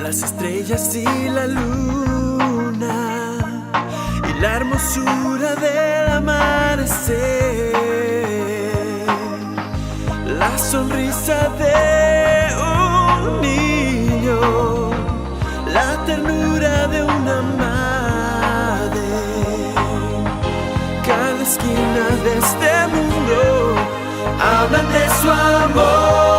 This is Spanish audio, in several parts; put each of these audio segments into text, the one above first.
las estrellas y la luna y la hermosura del amanecer, la sonrisa de un niño, la ternura de una madre. Cada esquina de este mundo hablan de su amor.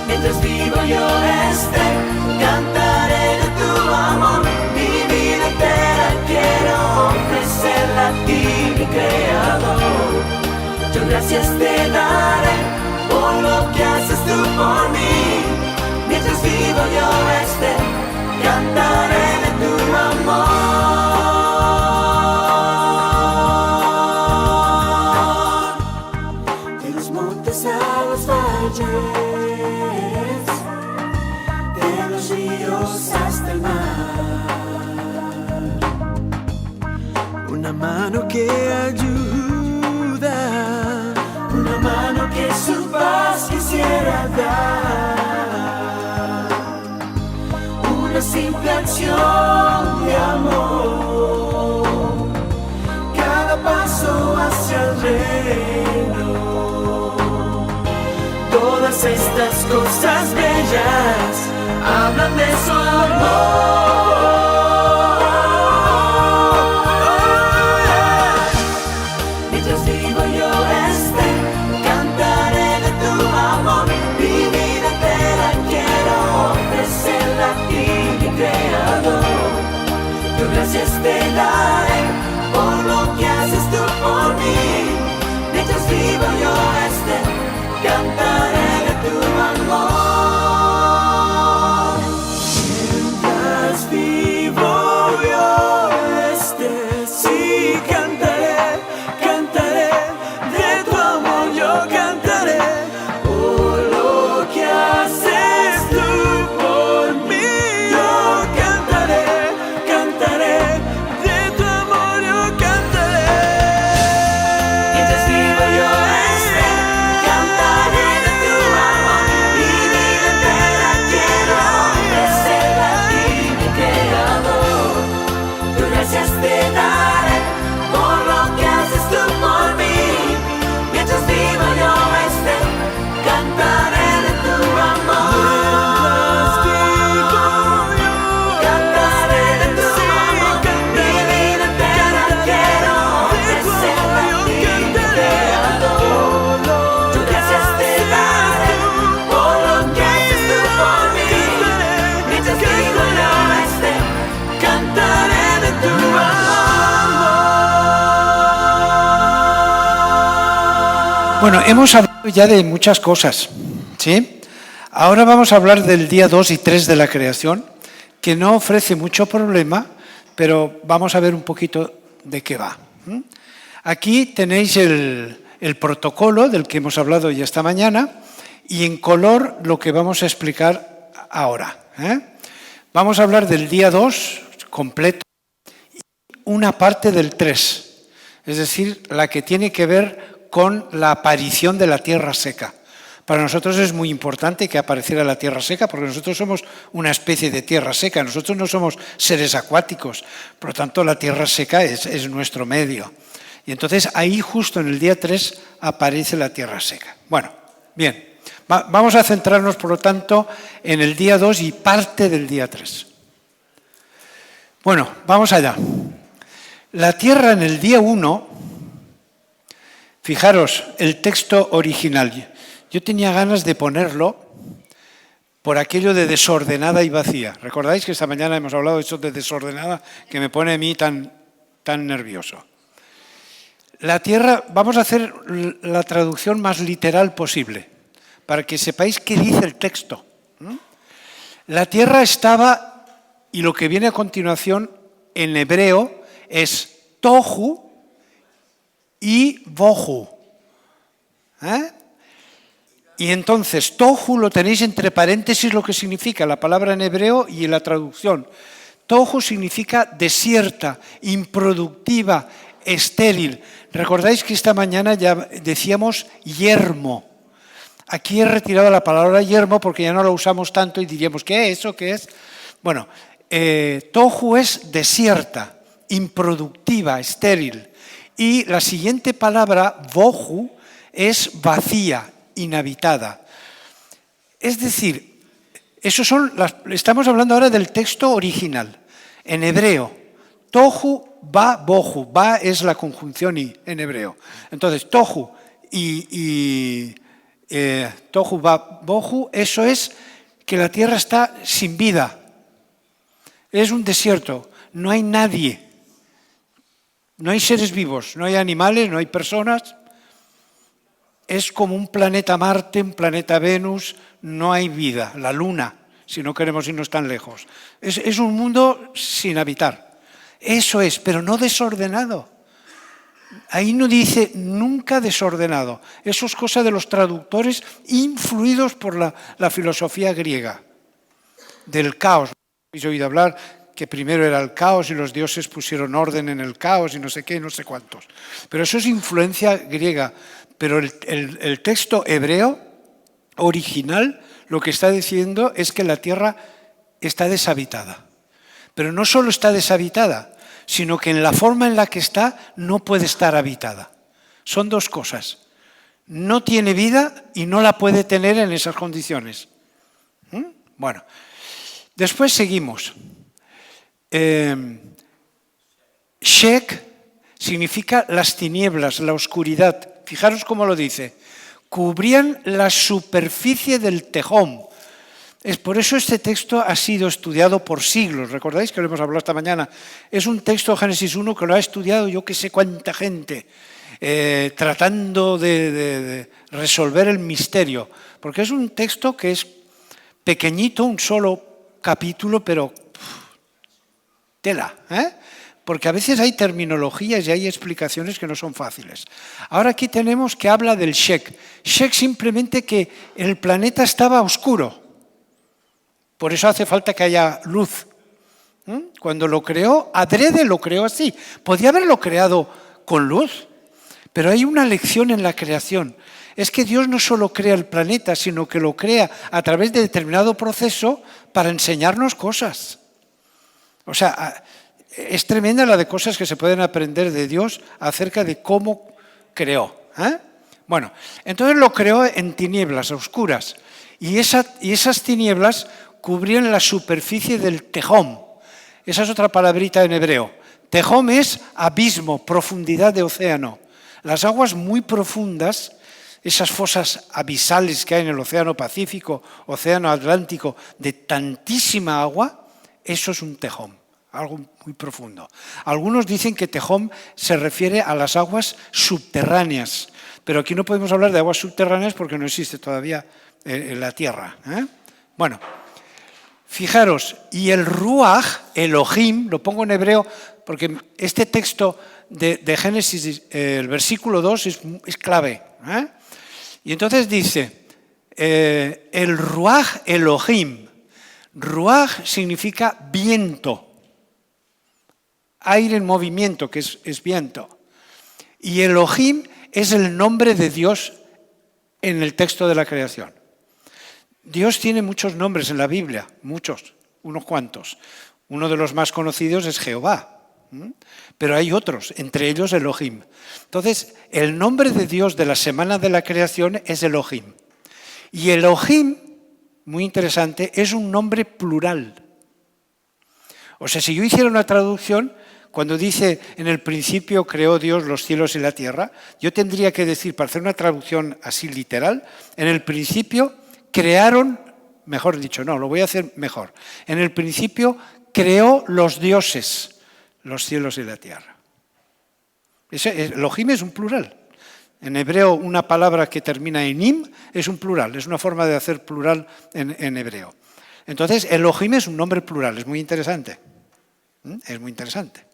Mientras vivo yo cantaré de tu amor. Mi vida entera quiero ofrecerla a ti, mi creador. Yo gracias te daré por lo que haces tú por mí. Mientras vivo yo cantaré de tu amor. De los montes a los valles, de los ríos hasta el mar. Una mano que ayuda, una mano que su paz quisiera dar, una simple acción de amor, cada paso hacia el reino. Todas estas cosas bellas hablan de su amor. Mientras vivo yo cantaré de tu amor. Mi vida entera quiero ofrecerla a ti, mi creador. Yo gracias te daré por lo que haces tú por mí. Mientras vivo yo cantaré de tu amor. Mientras vivo yo sí cantaré, cantaré de tu amor. Yo cantaré por lo que haces tú por mí. Yo cantaré, cantaré de tu amor. Yo cantaré. Mientras vivo yo cantaré de tu amor. Mi vida entera quiero ofrecerla a ti, mi creador. Yo gracias te daré por lo que haces tú por mí. Mientras vivo yo cantaré de tu amor. Cantaré de tu amor. Mi vida entera quiero ofrecerla a ti, mi creador. Yo gracias te daré por lo que haces tú por mí. Mientras vivo yo cantaré de tu amor. Bueno, hemos hablado ya de muchas cosas, ¿sí? Ahora vamos a hablar del día 2 y 3 de la creación, que no ofrece mucho problema, pero vamos a ver un poquito de qué va. Aquí tenéis el protocolo del que hemos hablado ya esta mañana y en color lo que vamos a explicar ahora. Vamos a hablar del día 2 completo y una parte del 3, es decir, la que tiene que ver con la aparición de la tierra seca. Para nosotros es muy importante que apareciera la tierra seca porque nosotros somos una especie de tierra seca, nosotros no somos seres acuáticos, por lo tanto la tierra seca es nuestro medio. Y entonces ahí justo en el día 3 aparece la tierra seca. Bueno, bien, vamos a centrarnos por lo tanto en el día 2 y parte del día 3. Bueno, vamos allá. La tierra en el día 1, fijaros, el texto original. Yo tenía ganas de ponerlo por aquello de desordenada y vacía. ¿Recordáis que esta mañana hemos hablado de eso de desordenada que me pone a mí tan nervioso? La tierra, vamos a hacer la traducción más literal posible, para que sepáis qué dice el texto. La tierra estaba, y lo que viene a continuación en hebreo es tohu y bohu. Y entonces, tohu lo tenéis entre paréntesis lo que significa la palabra en hebreo y en la traducción. Tohu significa desierta, improductiva, estéril. Recordáis que esta mañana ya decíamos yermo. Aquí he retirado la palabra yermo porque ya no la usamos tanto y diríamos, ¿qué es eso? ¿Qué es? Bueno, tohu es desierta, improductiva, estéril. Y la siguiente palabra, bohu, es vacía, inhabitada. Es decir, estamos hablando ahora del texto original, en hebreo. Tohu, ba, bohu. Ba es la conjunción i en hebreo. Entonces, tohu tohu, ba, bohu, eso es que la tierra está sin vida. Es un desierto, no hay nadie. No hay seres vivos, no hay animales, no hay personas. Es como un planeta Marte, un planeta Venus, no hay vida. La Luna, si no queremos irnos tan lejos. Es un mundo sin habitar. Eso es, pero no desordenado. Ahí no dice nunca desordenado. Eso es cosa de los traductores influidos por la filosofía griega. Del caos. Habéis oído hablar que primero era el caos y los dioses pusieron orden en el caos y no sé qué, no sé cuántos. Pero eso es influencia griega. Pero el texto hebreo original lo que está diciendo es que la tierra está deshabitada. Pero no solo está deshabitada, sino que en la forma en la que está no puede estar habitada. Son dos cosas. No tiene vida y no la puede tener en esas condiciones. Bueno, después seguimos. Shek significa las tinieblas, la oscuridad. Fijaros cómo lo dice. Cubrían la superficie del Tejón. Es por eso este texto ha sido estudiado por siglos. ¿Recordáis que lo hemos hablado esta mañana? Es un texto de Génesis 1 que lo ha estudiado yo que sé cuánta gente, tratando de resolver el misterio. Porque es un texto que es pequeñito, un solo capítulo, pero tela, porque a veces hay terminologías y hay explicaciones que no son fáciles. Ahora aquí tenemos que habla del Shek. Shek simplemente que el planeta estaba oscuro. Por eso hace falta que haya luz. Cuando lo creó, adrede lo creó así. Podía haberlo creado con luz, pero hay una lección en la creación. Es que Dios no solo crea el planeta, sino que lo crea a través de determinado proceso para enseñarnos cosas. O sea, es tremenda la de cosas que se pueden aprender de Dios acerca de cómo creó. Bueno, entonces lo creó en tinieblas, a oscuras. Y esas tinieblas cubrían la superficie del Tejón. Esa es otra palabrita en hebreo. Tejón es abismo, profundidad de océano. Las aguas muy profundas, esas fosas abisales que hay en el océano Pacífico, océano Atlántico, de tantísima agua, eso es un Tejón, algo muy profundo. Algunos dicen que Tejón se refiere a las aguas subterráneas, pero aquí no podemos hablar de aguas subterráneas porque no existe todavía en la tierra. Bueno, fijaros, y el Ruach, Elohim, lo pongo en hebreo porque este texto de Génesis, el versículo 2 es clave. Y entonces dice, el Ruach Elohim. Ruach significa viento, aire en movimiento, que es viento. Y Elohim es el nombre de Dios en el texto de la creación. Dios tiene muchos nombres en la Biblia, muchos, unos cuantos. Uno de los más conocidos es Jehová, pero hay otros, entre ellos Elohim. Entonces, el nombre de Dios de la semana de la creación es Elohim. Y Elohim, muy interesante, es un nombre plural. O sea, si yo hiciera una traducción, cuando dice en el principio creó Dios los cielos y la tierra, yo tendría que decir, para hacer una traducción así literal, en el principio crearon, mejor dicho, no, lo voy a hacer mejor. En el principio creó los dioses, los cielos y la tierra. Elohim es un plural. En hebreo una palabra que termina en im es un plural, es una forma de hacer plural en hebreo. Entonces, Elohim es un nombre plural, es muy interesante. Es muy interesante.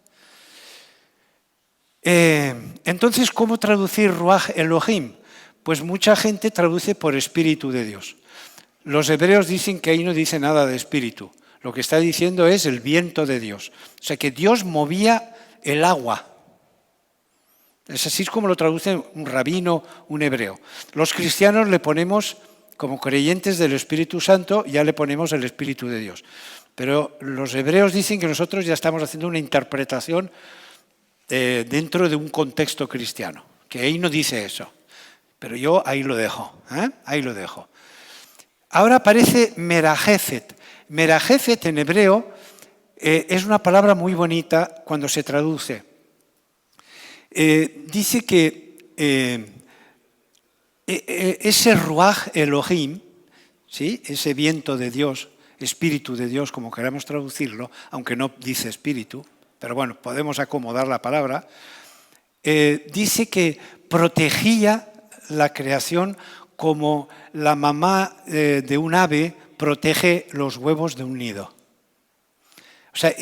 Entonces, ¿cómo traducir Ruach Elohim? Pues mucha gente traduce por Espíritu de Dios. Los hebreos dicen que ahí no dice nada de espíritu. Lo que está diciendo es el viento de Dios. O sea, que Dios movía el agua. Es así como lo traduce un rabino, un hebreo. Los cristianos le ponemos, como creyentes del Espíritu Santo, ya le ponemos el Espíritu de Dios. Pero los hebreos dicen que nosotros ya estamos haciendo una interpretación dentro de un contexto cristiano, que ahí no dice eso. Pero yo ahí lo dejo, ahí lo dejo. Ahora aparece merajefet. Merajefet en hebreo es una palabra muy bonita cuando se traduce. Dice que ese ruaj Elohim, ¿sí? Ese viento de Dios, espíritu de Dios, como queramos traducirlo, aunque no dice espíritu, pero bueno, podemos acomodar la palabra, dice que protegía la creación como la mamá de un ave protege los huevos de un nido. O sea,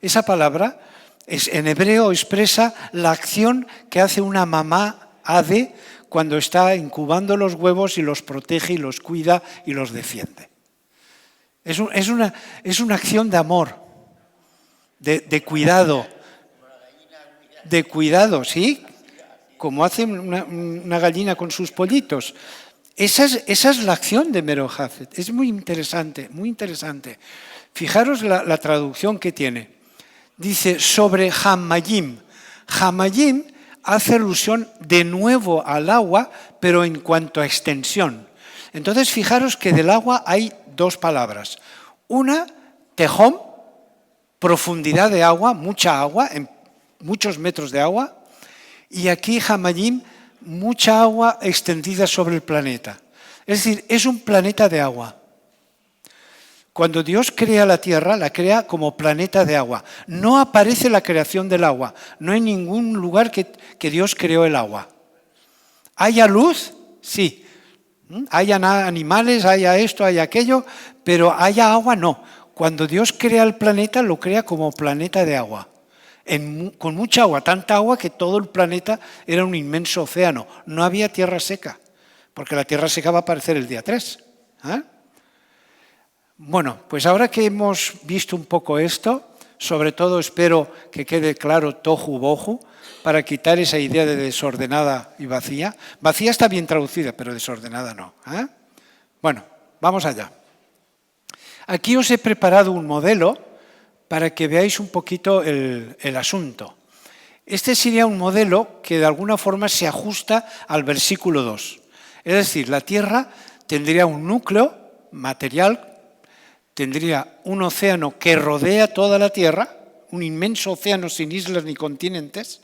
esa palabra en hebreo expresa la acción que hace una mamá ave cuando está incubando los huevos y los protege y los cuida y los defiende. Es una acción de amor, de cuidado. De cuidado, ¿sí? Como hace una gallina con sus pollitos. Esa es la acción de Merojafet. Es muy interesante, muy interesante. Fijaros la traducción que tiene. Dice sobre Hamayim. Hamayim hace alusión de nuevo al agua, pero en cuanto a extensión. Entonces, fijaros que del agua hay dos palabras. Una, Tehom, profundidad de agua, mucha agua, en muchos metros de agua. Y aquí Hamayim, mucha agua extendida sobre el planeta. Es decir, es un planeta de agua. Cuando Dios crea la Tierra, la crea como planeta de agua. No aparece la creación del agua. No hay ningún lugar que Dios creó el agua. ¿Haya luz? Sí. ¿Haya animales? ¿Haya esto? ¿Haya aquello? Pero ¿haya agua? No. Cuando Dios crea el planeta, lo crea como planeta de agua. Con mucha agua, tanta agua que todo el planeta era un inmenso océano. No había tierra seca, porque la tierra seca va a aparecer el día 3. Bueno, pues ahora que hemos visto un poco esto, sobre todo espero que quede claro tohu bohu, para quitar esa idea de desordenada y vacía. Vacía está bien traducida, pero desordenada no. Bueno, vamos allá. Aquí os he preparado un modelo para que veáis un poquito el asunto. Este sería un modelo que de alguna forma se ajusta al versículo 2. Es decir, la Tierra tendría un núcleo material, tendría un océano que rodea toda la Tierra, un inmenso océano sin islas ni continentes,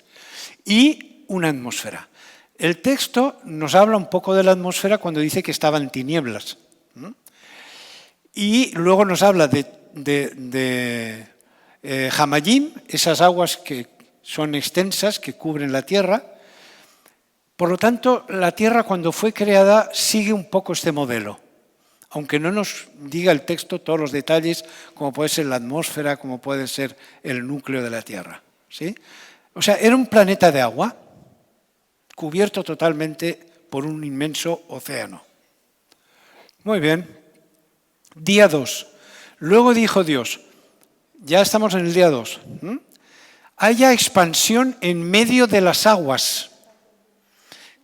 y una atmósfera. El texto nos habla un poco de la atmósfera cuando dice que estaba en tinieblas. Y luego nos habla de Hamayim, esas aguas que son extensas, que cubren la Tierra. Por lo tanto, la Tierra cuando fue creada sigue un poco este modelo. Aunque no nos diga el texto todos los detalles, como puede ser la atmósfera, como puede ser el núcleo de la Tierra. ¿Sí? O sea, era un planeta de agua, cubierto totalmente por un inmenso océano. Muy bien. Día 2. Luego dijo Dios, ya estamos en el día 2, haya expansión en medio de las aguas,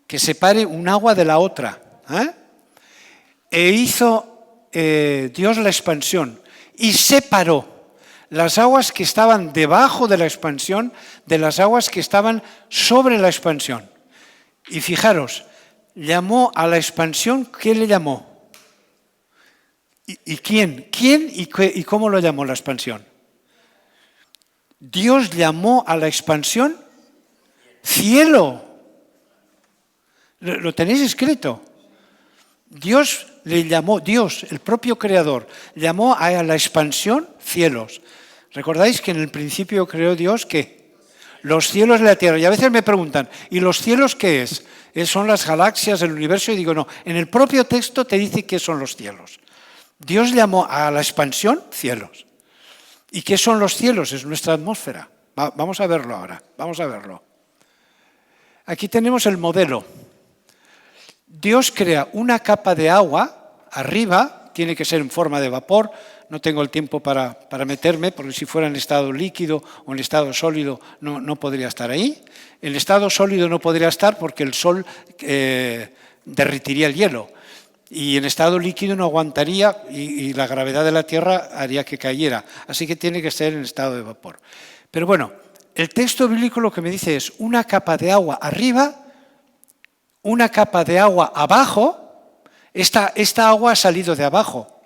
que separe un agua de la otra. E hizo Dios la expansión y separó las aguas que estaban debajo de la expansión de las aguas que estaban sobre la expansión. Y fijaros, llamó a la expansión, ¿qué le llamó? ¿Y quién? ¿Quién y cómo lo llamó la expansión? Dios llamó a la expansión cielo. ¿Lo tenéis escrito? Dios le llamó, Dios, el propio creador, llamó a la expansión cielos. ¿Recordáis que en el principio creó Dios qué? Los cielos de la tierra. Y a veces me preguntan, ¿y los cielos qué es? Son las galaxias del universo. Y digo, no, en el propio texto te dice qué son los cielos. Dios llamó a la expansión cielos. ¿Y qué son los cielos? Es nuestra atmósfera. Vamos a verlo ahora, vamos a verlo. Aquí tenemos el modelo. Dios crea una capa de agua arriba, tiene que ser en forma de vapor, no tengo el tiempo para meterme, porque si fuera en estado líquido o en estado sólido no podría estar ahí. En estado sólido no podría estar porque el sol derritiría el hielo. Y en estado líquido no aguantaría y la gravedad de la Tierra haría que cayera. Así que tiene que ser en estado de vapor. Pero bueno, el texto bíblico lo que me dice es una capa de agua arriba, una capa de agua abajo. Esta agua ha salido de abajo,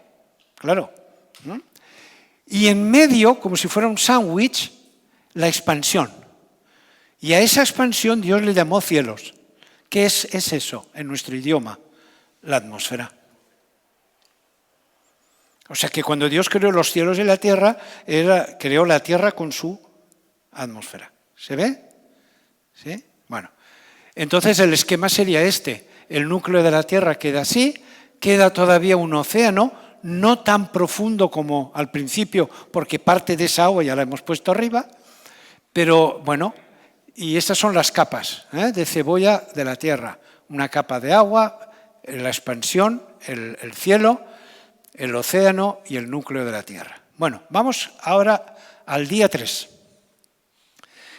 claro. Y en medio, como si fuera un sándwich, la expansión. Y a esa expansión Dios le llamó cielos. ¿Qué es eso en nuestro idioma? La atmósfera. O sea que cuando Dios creó los cielos y la tierra, creó la tierra con su atmósfera. ¿Se ve? ¿Sí? Bueno, entonces el esquema sería este. El núcleo de la tierra queda así, queda todavía un océano, no tan profundo como al principio, porque parte de esa agua ya la hemos puesto arriba, pero bueno, y estas son las capas de cebolla de la tierra. Una capa de agua, la expansión, el cielo, el océano y el núcleo de la tierra. Bueno, vamos ahora al día 3.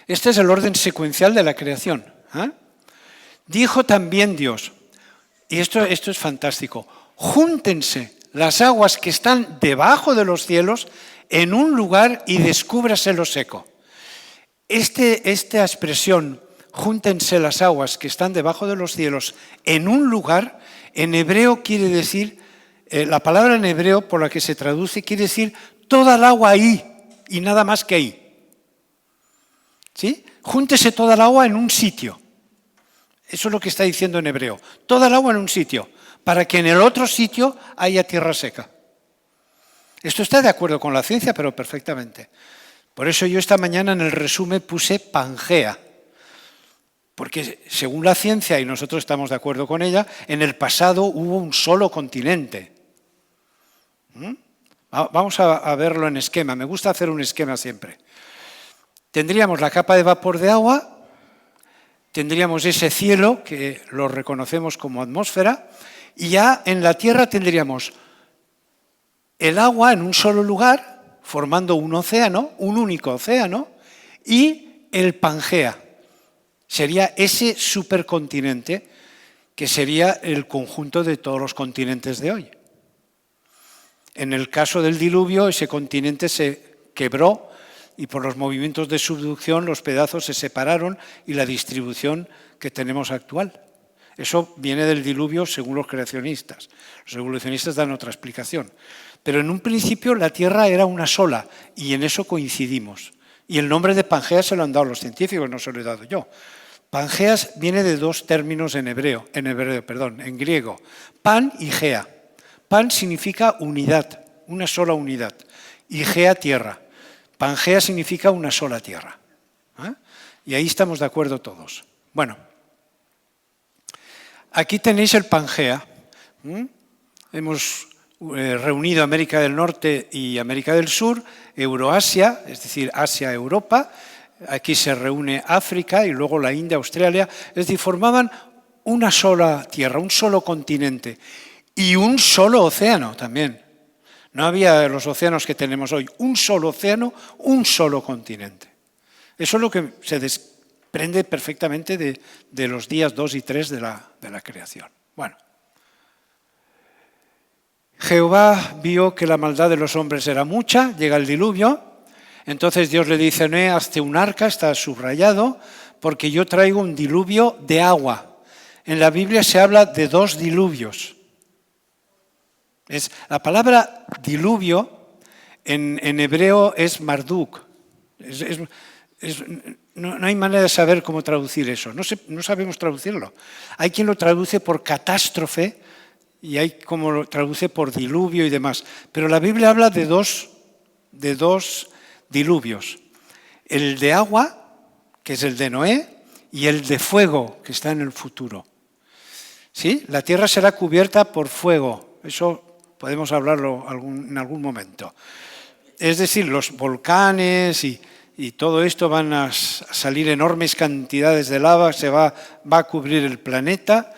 Este es el orden secuencial de la creación. Dijo también Dios, y esto es fantástico, júntense las aguas que están debajo de los cielos en un lugar y descúbrase lo seco. Esta expresión, júntense las aguas que están debajo de los cielos en un lugar, en hebreo quiere decir, la palabra en hebreo por la que se traduce quiere decir toda el agua ahí y nada más que ahí. ¿Sí? Júntese toda el agua en un sitio. Eso es lo que está diciendo en hebreo. Toda el agua en un sitio, para que en el otro sitio haya tierra seca. Esto está de acuerdo con la ciencia, pero perfectamente. Por eso yo esta mañana en el resumen puse Pangea. Porque según la ciencia, y nosotros estamos de acuerdo con ella, en el pasado hubo un solo continente. Vamos a verlo en esquema. Me gusta hacer un esquema siempre. Tendríamos la capa de vapor de agua, tendríamos ese cielo, que lo reconocemos como atmósfera, y ya en la Tierra tendríamos el agua en un solo lugar, formando un océano, un único océano, y el Pangea. Sería ese supercontinente que sería el conjunto de todos los continentes de hoy. En el caso del diluvio, ese continente se quebró y por los movimientos de subducción los pedazos se separaron y la distribución que tenemos actual. Eso viene del diluvio según los creacionistas. Los evolucionistas dan otra explicación. Pero en un principio la Tierra era una sola y en eso coincidimos. Y el nombre de Pangea se lo han dado los científicos, no se lo he dado yo. Pangeas viene de dos términos en griego. Pan y gea. Pan significa unidad, una sola unidad. Y gea, tierra. Pangea significa una sola tierra. Y ahí estamos de acuerdo todos. Bueno, aquí tenéis el Pangea. Hemos reunido América del Norte y América del Sur, Euroasia, es decir, Asia-Europa. Aquí se reúne África y luego la India, Australia. Es decir, formaban una sola tierra, un solo continente y un solo océano también. No había los océanos que tenemos hoy, un solo océano, un solo continente. Eso es lo que se desprende perfectamente de los días 2 y 3 de la creación. Bueno. Jehová vio que la maldad de los hombres era mucha, llega el diluvio, entonces Dios le dice, Noé, hazte un arca, está subrayado, porque yo traigo un diluvio de agua. En la Biblia se habla de 2 diluvios. La palabra diluvio en hebreo es marduk. No hay manera de saber cómo traducir eso, no sabemos traducirlo. Hay quien lo traduce por catástrofe y hay como lo traduce por diluvio y demás. Pero la Biblia habla de dos diluvios. El de agua, que es el de Noé, y el de fuego, que está en el futuro. ¿Sí? La tierra será cubierta por fuego. Eso podemos hablarlo en algún momento. Es decir, los volcanes y todo esto van a salir enormes cantidades de lava, va a cubrir el planeta,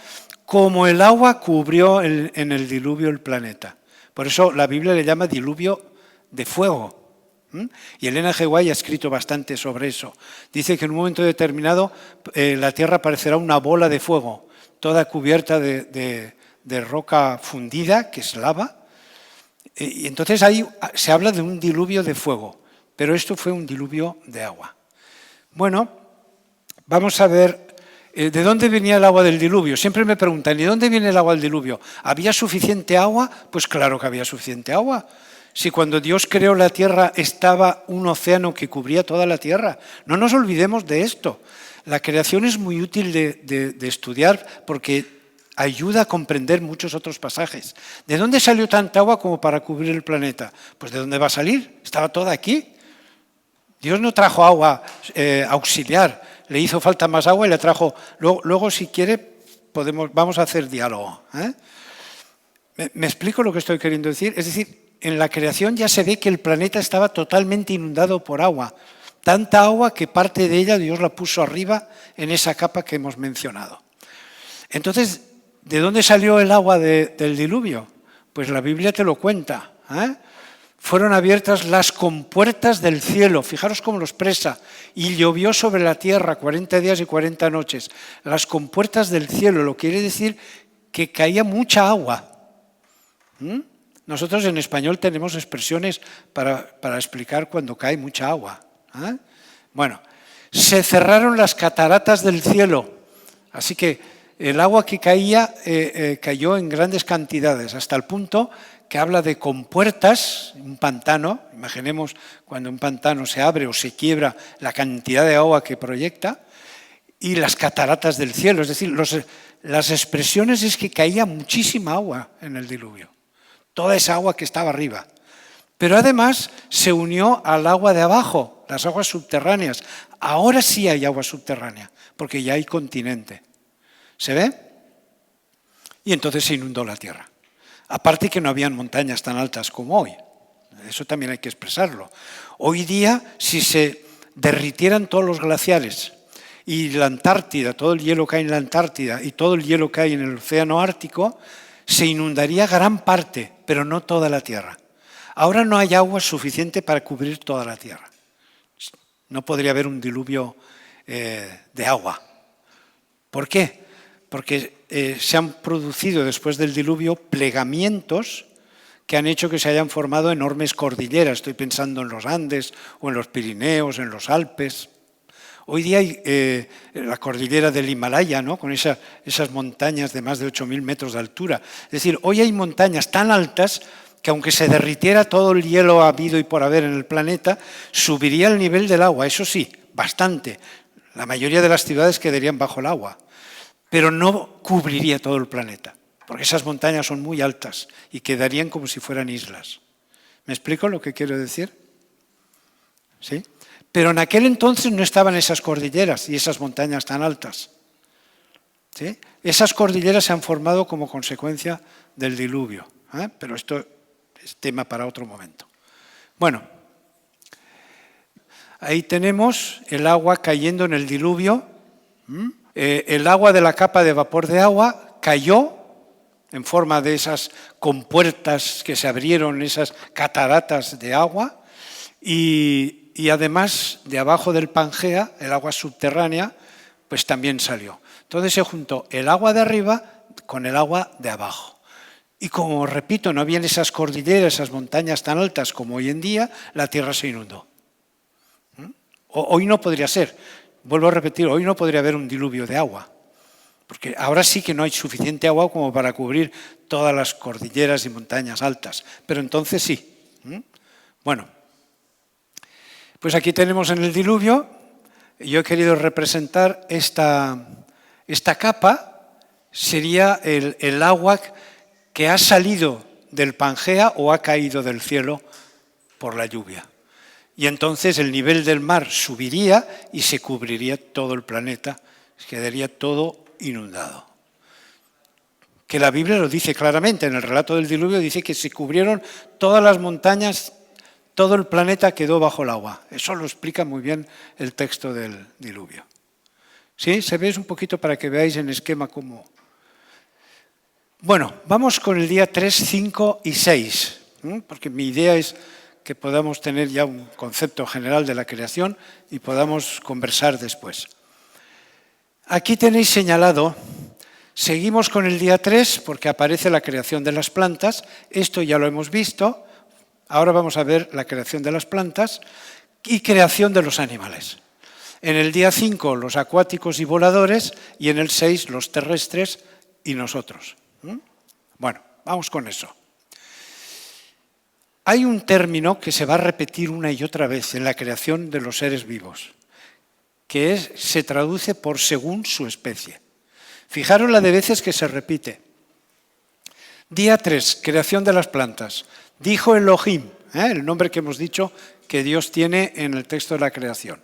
como el agua cubrió en el diluvio el planeta. Por eso la Biblia le llama diluvio de fuego. Y Elena G. White ha escrito bastante sobre eso. Dice que en un momento determinado la Tierra parecerá una bola de fuego, toda cubierta de roca fundida, que es lava. Y entonces ahí se habla de un diluvio de fuego, pero esto fue un diluvio de agua. Bueno, vamos a ver de dónde venía el agua del diluvio. Siempre me preguntan, ¿y dónde viene el agua del diluvio? ¿Había suficiente agua? Pues claro que había suficiente agua. Si cuando Dios creó la tierra estaba un océano que cubría toda la tierra. No nos olvidemos de esto. La creación es muy útil de estudiar porque ayuda a comprender muchos otros pasajes. ¿De dónde salió tanta agua como para cubrir el planeta? Pues ¿de dónde va a salir? Estaba toda aquí. Dios no trajo agua auxiliar, le hizo falta más agua y le trajo... Luego si quiere, vamos a hacer diálogo. ¿Me explico lo que estoy queriendo decir? Es decir, en la creación ya se ve que el planeta estaba totalmente inundado por agua. Tanta agua que parte de ella Dios la puso arriba en esa capa que hemos mencionado. Entonces, ¿de dónde salió el agua del diluvio? Pues la Biblia te lo cuenta. Fueron abiertas las compuertas del cielo, fijaros cómo lo expresa, y llovió sobre la tierra 40 días y 40 noches. Las compuertas del cielo, lo quiere decir que caía mucha agua. Nosotros en español tenemos expresiones para explicar cuando cae mucha agua. Bueno, se cerraron las cataratas del cielo, así que el agua que caía cayó en grandes cantidades, hasta el punto que habla de compuertas, un pantano. Imaginemos cuando un pantano se abre o se quiebra la cantidad de agua que proyecta, y las cataratas del cielo, es decir, las expresiones es que caía muchísima agua en el diluvio. Toda esa agua que estaba arriba. Pero además se unió al agua de abajo, las aguas subterráneas. Ahora sí hay agua subterránea, porque ya hay continente. ¿Se ve? Y entonces se inundó la tierra. Aparte que no habían montañas tan altas como hoy. Eso también hay que expresarlo. Hoy día, si se derritieran todos los glaciares y la Antártida, todo el hielo que hay en la Antártida y todo el hielo que hay en el océano Ártico, se inundaría gran parte, pero no toda la tierra. Ahora no hay agua suficiente para cubrir toda la tierra. No podría haber un diluvio de agua. ¿Por qué? Porque se han producido después del diluvio plegamientos que han hecho que se hayan formado enormes cordilleras. Estoy pensando en los Andes o en los Pirineos, en los Alpes. Hoy día hay la cordillera del Himalaya, ¿no? Con esas montañas de más de 8.000 metros de altura. Es decir, hoy hay montañas tan altas que aunque se derritiera todo el hielo habido y por haber en el planeta, subiría el nivel del agua, eso sí, bastante. La mayoría de las ciudades quedarían bajo el agua, pero no cubriría todo el planeta, porque esas montañas son muy altas y quedarían como si fueran islas. ¿Me explico lo que quiero decir? ¿Sí? Pero en aquel entonces no estaban esas cordilleras y esas montañas tan altas. ¿Sí? Esas cordilleras se han formado como consecuencia del diluvio, pero esto es tema para otro momento. Bueno, ahí tenemos el agua cayendo en el diluvio. El agua de la capa de vapor de agua cayó en forma de esas compuertas que se abrieron, esas cataratas de agua, y además de abajo del Pangea, el agua subterránea, pues también salió. Entonces se juntó el agua de arriba con el agua de abajo. Y como repito, no habían esas cordilleras, esas montañas tan altas como hoy en día, la tierra se inundó. Hoy no podría ser, vuelvo a repetir, hoy no podría haber un diluvio de agua, porque ahora sí que no hay suficiente agua como para cubrir todas las cordilleras y montañas altas, pero entonces sí. Bueno, pues aquí tenemos en el diluvio, yo he querido representar esta capa, sería el agua que ha salido del Pangea o ha caído del cielo por la lluvia. Y entonces el nivel del mar subiría y se cubriría todo el planeta, quedaría todo inundado. Que la Biblia lo dice claramente, en el relato del diluvio dice que se cubrieron todas las montañas, todo el planeta quedó bajo el agua. Eso lo explica muy bien el texto del diluvio. ¿Sí? ¿Se ve un poquito para que veáis en esquema cómo? Bueno, vamos con el día 3, 5 y 6, porque mi idea es que podamos tener ya un concepto general de la creación y podamos conversar después. Aquí tenéis señalado, seguimos con el día 3 porque aparece la creación de las plantas, esto ya lo hemos visto, ahora vamos a ver la creación de las plantas y creación de los animales. En el día 5 los acuáticos y voladores y en el 6 los terrestres y nosotros. Bueno, vamos con eso. Hay un término que se va a repetir una y otra vez en la creación de los seres vivos, que se traduce por según su especie. Fijaros la de veces que se repite. Día 3, creación de las plantas. Dijo Elohim, el nombre que hemos dicho que Dios tiene en el texto de la creación.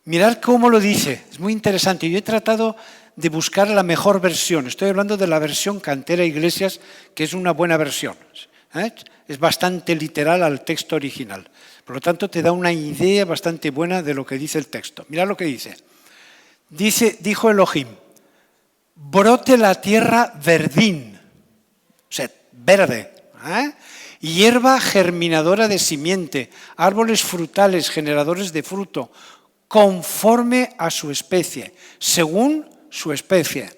Mirad cómo lo dice, es muy interesante. Yo he tratado de buscar la mejor versión. Estoy hablando de la versión Cantera Iglesias, que es una buena versión. Es bastante literal al texto original. Por lo tanto, te da una idea bastante buena de lo que dice el texto. Mirad lo que dice. Dijo Elohim, brote la tierra verdín, o sea, verde, hierba germinadora de simiente, árboles frutales generadores de fruto, conforme a su especie, según su especie.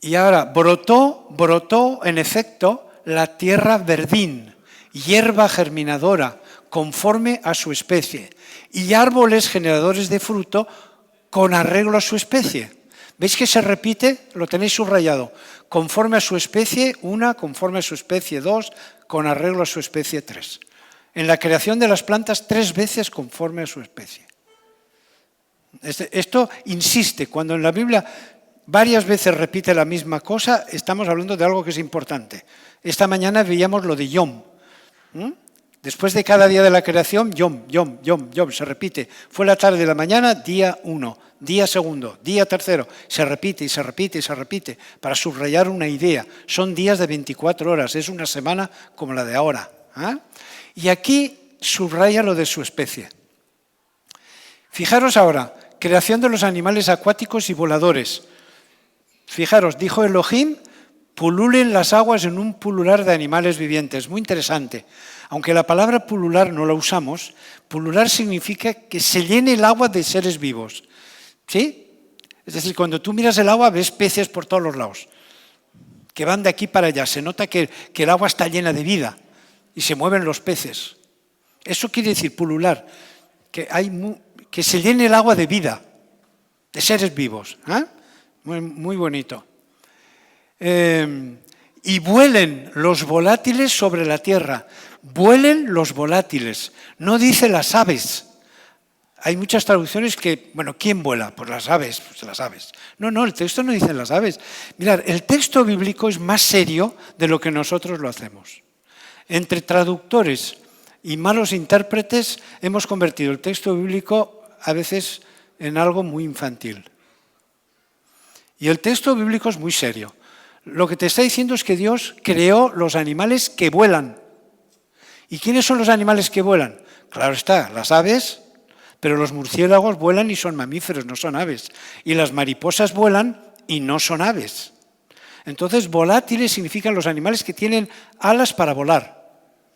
Y ahora, brotó en efecto la tierra verdín, hierba germinadora, conforme a su especie, y árboles generadores de fruto con arreglo a su especie. ¿Veis que se repite? Lo tenéis subrayado. Conforme a su especie, 1, conforme a su especie 2, con arreglo a su especie 3. En la creación de las plantas 3 veces conforme a su especie. Esto insiste, cuando en la Biblia varias veces repite la misma cosa, estamos hablando de algo que es importante. Esta mañana veíamos lo de Yom. Después de cada día de la creación, Yom, se repite. Fue la tarde de la mañana, día 1, día segundo, día tercero. Se repite y se repite y se repite para subrayar una idea. Son días de 24 horas, es una semana como la de ahora. Y aquí subraya lo de su especie. Fijaros ahora, creación de los animales acuáticos y voladores. Fijaros, dijo Elohim, pululen las aguas en un pulular de animales vivientes. Muy interesante. Aunque la palabra pulular no la usamos, pulular significa que se llene el agua de seres vivos. ¿Sí? Es decir, cuando tú miras el agua ves peces por todos los lados, que van de aquí para allá. Se nota que el agua está llena de vida y se mueven los peces. Eso quiere decir pulular, que se llene el agua de vida, de seres vivos. Muy bonito. Y vuelen los volátiles sobre la tierra. Vuelen los volátiles. No dice las aves. Hay muchas traducciones que, ¿quién vuela? Pues las aves, No, el texto no dice las aves. Mirad, el texto bíblico es más serio de lo que nosotros lo hacemos. Entre traductores y malos intérpretes hemos convertido el texto bíblico a veces en algo muy infantil. Y el texto bíblico es muy serio. Lo que te está diciendo es que Dios creó los animales que vuelan. ¿Y quiénes son los animales que vuelan? Claro está, las aves, pero los murciélagos vuelan y son mamíferos, no son aves. Y las mariposas vuelan y no son aves. Entonces, volátiles significan los animales que tienen alas para volar.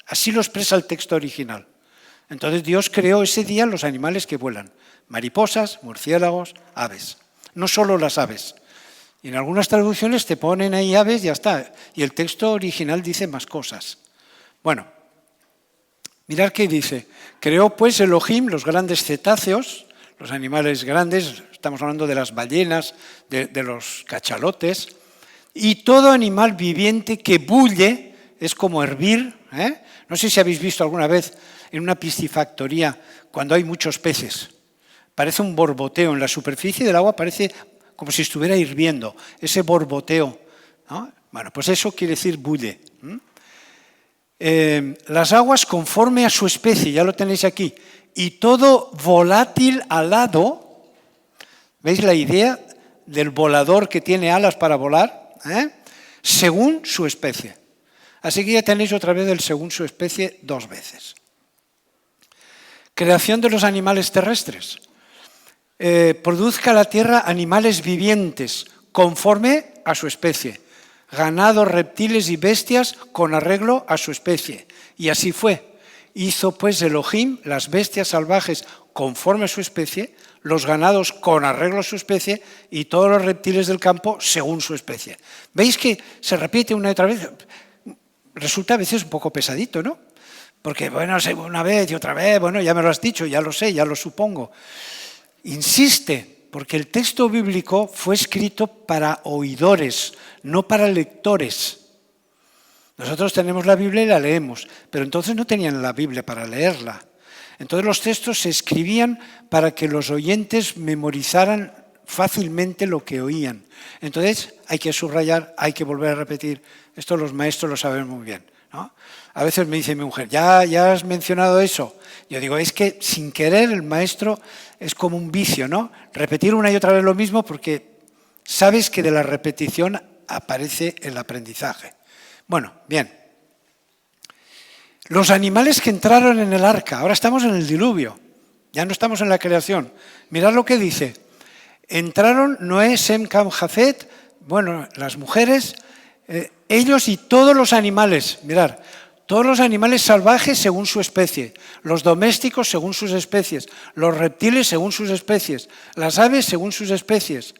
Así lo expresa el texto original. Entonces, Dios creó ese día los animales que vuelan. Mariposas, murciélagos, aves. No solo las aves. Y en algunas traducciones te ponen ahí aves y ya está. Y el texto original dice más cosas. Bueno, mirad qué dice. Creó pues Elohim los grandes cetáceos, los animales grandes, estamos hablando de las ballenas, de los cachalotes, y todo animal viviente que bulle, es como hervir. No sé si habéis visto alguna vez en una piscifactoría cuando hay muchos peces. Parece un borboteo, en la superficie del agua parece como si estuviera hirviendo, ese borboteo, ¿no? Bueno, pues eso quiere decir bulle. Las aguas conforme a su especie, ya lo tenéis aquí, y todo volátil alado, ¿veis la idea del volador que tiene alas para volar? Según su especie. Así que ya tenéis otra vez el según su especie 2 veces. Creación de los animales terrestres. Produzca la tierra animales vivientes conforme a su especie, ganado, reptiles y bestias con arreglo a su especie, Y así fue. Hizo pues Elohim las bestias salvajes conforme a su especie, los ganados con arreglo a su especie y todos los reptiles del campo según su especie. ¿Veis que se repite una y otra vez? Resulta a veces un poco pesadito, ¿no? Porque, bueno, una vez y otra vez, bueno, ya me lo has dicho, ya lo sé, ya lo supongo. Insiste, porque el texto bíblico fue escrito para oidores, no para lectores. Nosotros tenemos la Biblia y la leemos, pero entonces no tenían la Biblia para leerla. Entonces los textos se escribían para que los oyentes memorizaran fácilmente lo que oían. Entonces hay que subrayar, hay que volver a repetir. Esto los maestros lo saben muy bien, ¿no? A veces me dice mi mujer, ¿ya has mencionado eso? Yo digo, es que sin querer el maestro es como un vicio, ¿no? Repetir una y otra vez lo mismo porque sabes que de la repetición aparece el aprendizaje. Bueno, bien. Los animales que entraron en el arca, ahora estamos en el diluvio, ya no estamos en la creación. Mirad lo que dice. Entraron Noé, Sem, Cam, Jafet, bueno, las mujeres, ellos y todos los animales, mirad, todos los animales salvajes según su especie, los domésticos según sus especies, los reptiles según sus especies, las aves según sus especies.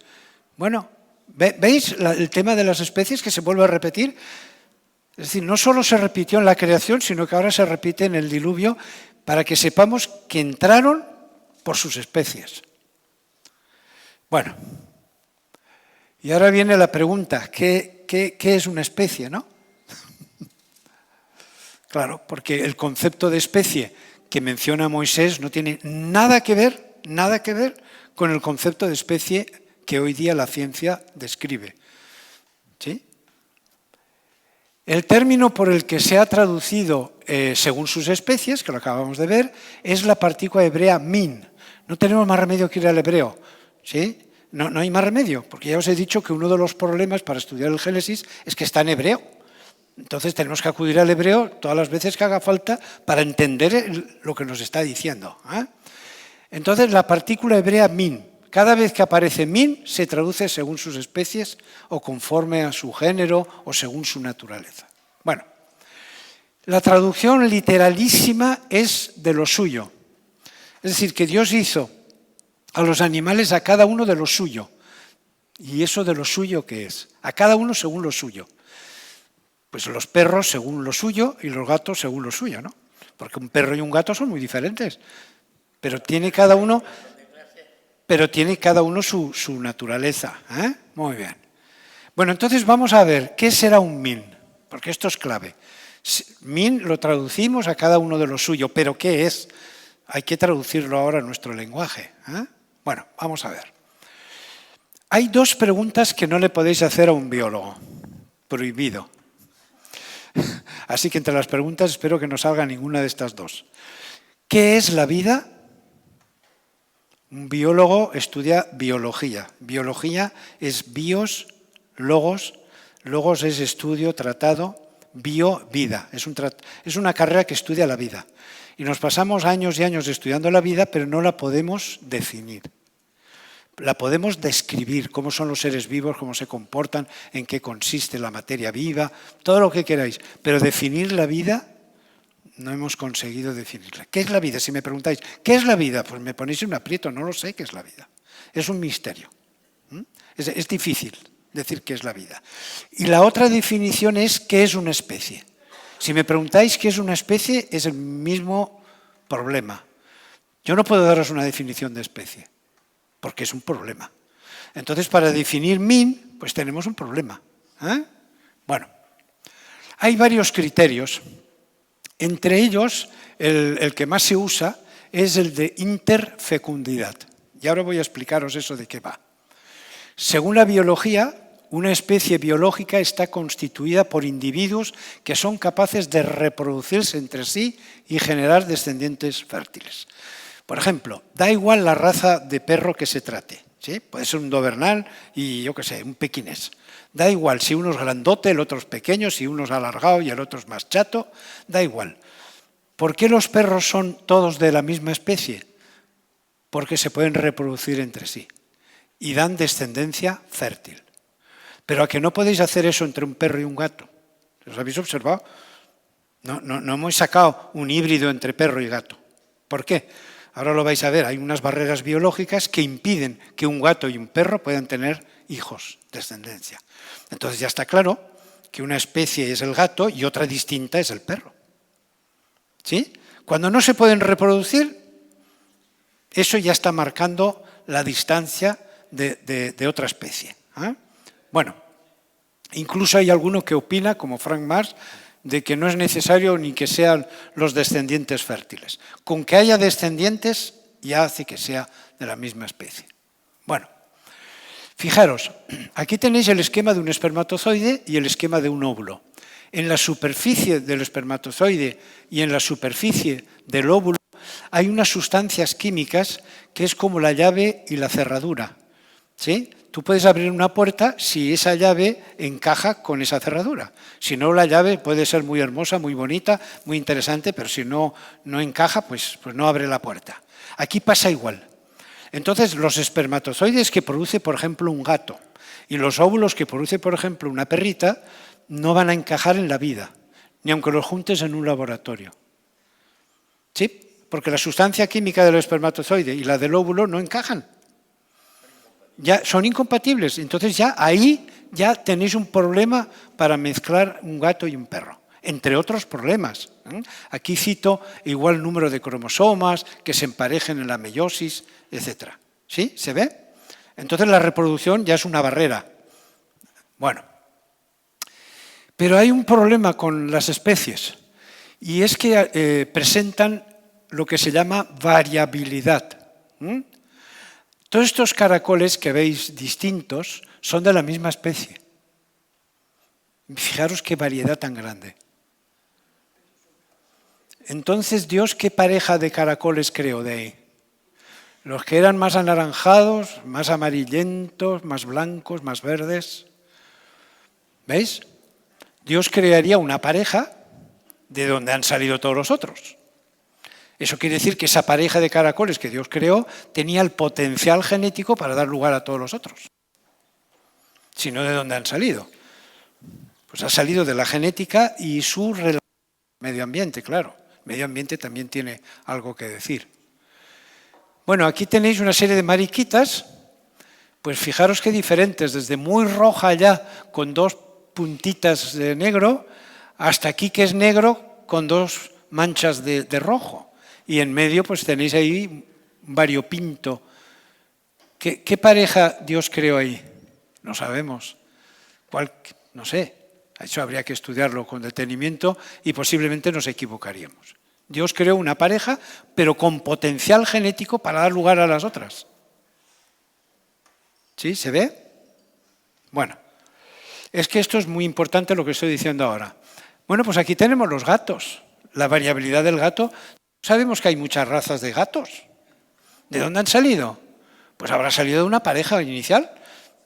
Bueno, ¿veis el tema de las especies que se vuelve a repetir? Es decir, no solo se repitió en la creación, sino que ahora se repite en el diluvio para que sepamos que entraron por sus especies. Bueno, y ahora viene la pregunta, ¿qué es una especie, no? Claro, porque el concepto de especie que menciona Moisés no tiene nada que ver con el concepto de especie que hoy día la ciencia describe. ¿Sí? El término por el que se ha traducido según sus especies, que lo acabamos de ver, es la partícula hebrea min. No tenemos más remedio que ir al hebreo, ¿sí? No hay más remedio, porque ya os he dicho que uno de los problemas para estudiar el Génesis es que está en hebreo. Entonces tenemos que acudir al hebreo todas las veces que haga falta para entender lo que nos está diciendo, ¿eh? Entonces la partícula hebrea min, cada vez que aparece min se traduce según sus especies o conforme a su género o según su naturaleza. Bueno, la traducción literalísima es de lo suyo. Es decir, que Dios hizo a los animales a cada uno de lo suyo. ¿Y eso de lo suyo qué es? A cada uno según lo suyo. Pues los perros según lo suyo y los gatos según lo suyo, ¿no? Porque un perro y un gato son muy diferentes, pero tiene cada uno su naturaleza, ¿eh? Muy bien. Bueno, entonces vamos a ver, ¿qué será un min? Porque esto es clave. Min lo traducimos a cada uno de lo suyo, pero ¿qué es? Hay que traducirlo ahora a nuestro lenguaje, ¿eh? Bueno, vamos a ver. Hay dos preguntas que no le podéis hacer a un biólogo. Prohibido. Así que entre las preguntas espero que no salga ninguna de estas dos. ¿Qué es la vida? Un biólogo estudia biología. Biología es bios, logos. Logos es estudio, tratado. Bio, vida. Es una carrera que estudia la vida. Y nos pasamos años y años estudiando la vida, pero no la podemos definir. La podemos describir, cómo son los seres vivos, cómo se comportan, en qué consiste la materia viva, todo lo que queráis. Pero definir la vida, no hemos conseguido definirla. ¿Qué es la vida? Si me preguntáis, ¿qué es la vida? Pues me ponéis en un aprieto, no lo sé qué es la vida. Es un misterio. Es difícil decir qué es la vida. Y la otra definición es qué es una especie. Si me preguntáis qué es una especie, es el mismo problema. Yo no puedo daros una definición de especie, porque es un problema. Entonces, para definir min, pues tenemos un problema, ¿eh? Bueno, hay varios criterios. Entre ellos, el que más se usa es el de interfecundidad. Y ahora voy a explicaros eso de qué va. Según la biología, una especie biológica está constituida por individuos que son capaces de reproducirse entre sí y generar descendientes fértiles. Por ejemplo, da igual la raza de perro que se trate, ¿sí? Puede ser un Doberman y, yo qué sé, un pequinés. Da igual si uno es grandote, el otro es pequeño, si uno es alargado y el otro es más chato, da igual. ¿Por qué los perros son todos de la misma especie? Porque se pueden reproducir entre sí y dan descendencia fértil. Pero a que no podéis hacer eso entre un perro y un gato. ¿Os habéis observado? No hemos sacado un híbrido entre perro y gato. ¿Por qué? Ahora lo vais a ver, hay unas barreras biológicas que impiden que un gato y un perro puedan tener hijos, descendencia. Entonces ya está claro que una especie es el gato y otra distinta es el perro. ¿Sí? Cuando no se pueden reproducir, eso ya está marcando la distancia de otra especie. Bueno, incluso hay alguno que opina, como Frank Marsh, de que no es necesario ni que sean los descendientes fértiles. Con que haya descendientes ya hace que sea de la misma especie. Bueno, fijaros, aquí tenéis el esquema de un espermatozoide y el esquema de un óvulo. En la superficie del espermatozoide y en la superficie del óvulo hay unas sustancias químicas que es como la llave y la cerradura. ¿Sí? Tú puedes abrir una puerta si esa llave encaja con esa cerradura. Si no, la llave puede ser muy hermosa, muy bonita, muy interesante, pero si no encaja, pues no abre la puerta. Aquí pasa igual. Entonces, los espermatozoides que produce, por ejemplo, un gato y los óvulos que produce, por ejemplo, una perrita, no van a encajar en la vida, ni aunque los juntes en un laboratorio. ¿Sí? Porque la sustancia química del espermatozoide y la del óvulo no encajan. Ya son incompatibles, entonces ya ahí ya tenéis un problema para mezclar un gato y un perro, entre otros problemas. Aquí cito igual número de cromosomas, que se emparejen en la meiosis, etc. ¿Sí? ¿Se ve? Entonces la reproducción ya es una barrera. Bueno, pero hay un problema con las especies, y es que presentan lo que se llama variabilidad. Todos estos caracoles que veis distintos son de la misma especie. Fijaros qué variedad tan grande. Entonces, Dios, ¿qué pareja de caracoles creó de ahí? Los que eran más anaranjados, más amarillentos, más blancos, más verdes. ¿Veis? Dios crearía una pareja de donde han salido todos los otros. Eso quiere decir que esa pareja de caracoles que Dios creó tenía el potencial genético para dar lugar a todos los otros. Si no, ¿de dónde han salido? Pues ha salido de la genética y su relación con el medio ambiente, claro. El medio ambiente también tiene algo que decir. Bueno, aquí tenéis una serie de mariquitas, pues fijaros qué diferentes, desde muy roja ya con dos puntitas de negro, hasta aquí que es negro con dos manchas de rojo. Y en medio pues tenéis ahí un variopinto. ¿Qué pareja Dios creó ahí? No sabemos. No sé. Eso habría que estudiarlo con detenimiento y posiblemente nos equivocaríamos. Dios creó una pareja, pero con potencial genético para dar lugar a las otras. ¿Sí? ¿Se ve? Bueno, es que esto es muy importante lo que estoy diciendo ahora. Bueno, pues aquí tenemos los gatos. La variabilidad del gato. Sabemos que hay muchas razas de gatos. ¿De dónde han salido? Pues habrá salido de una pareja inicial.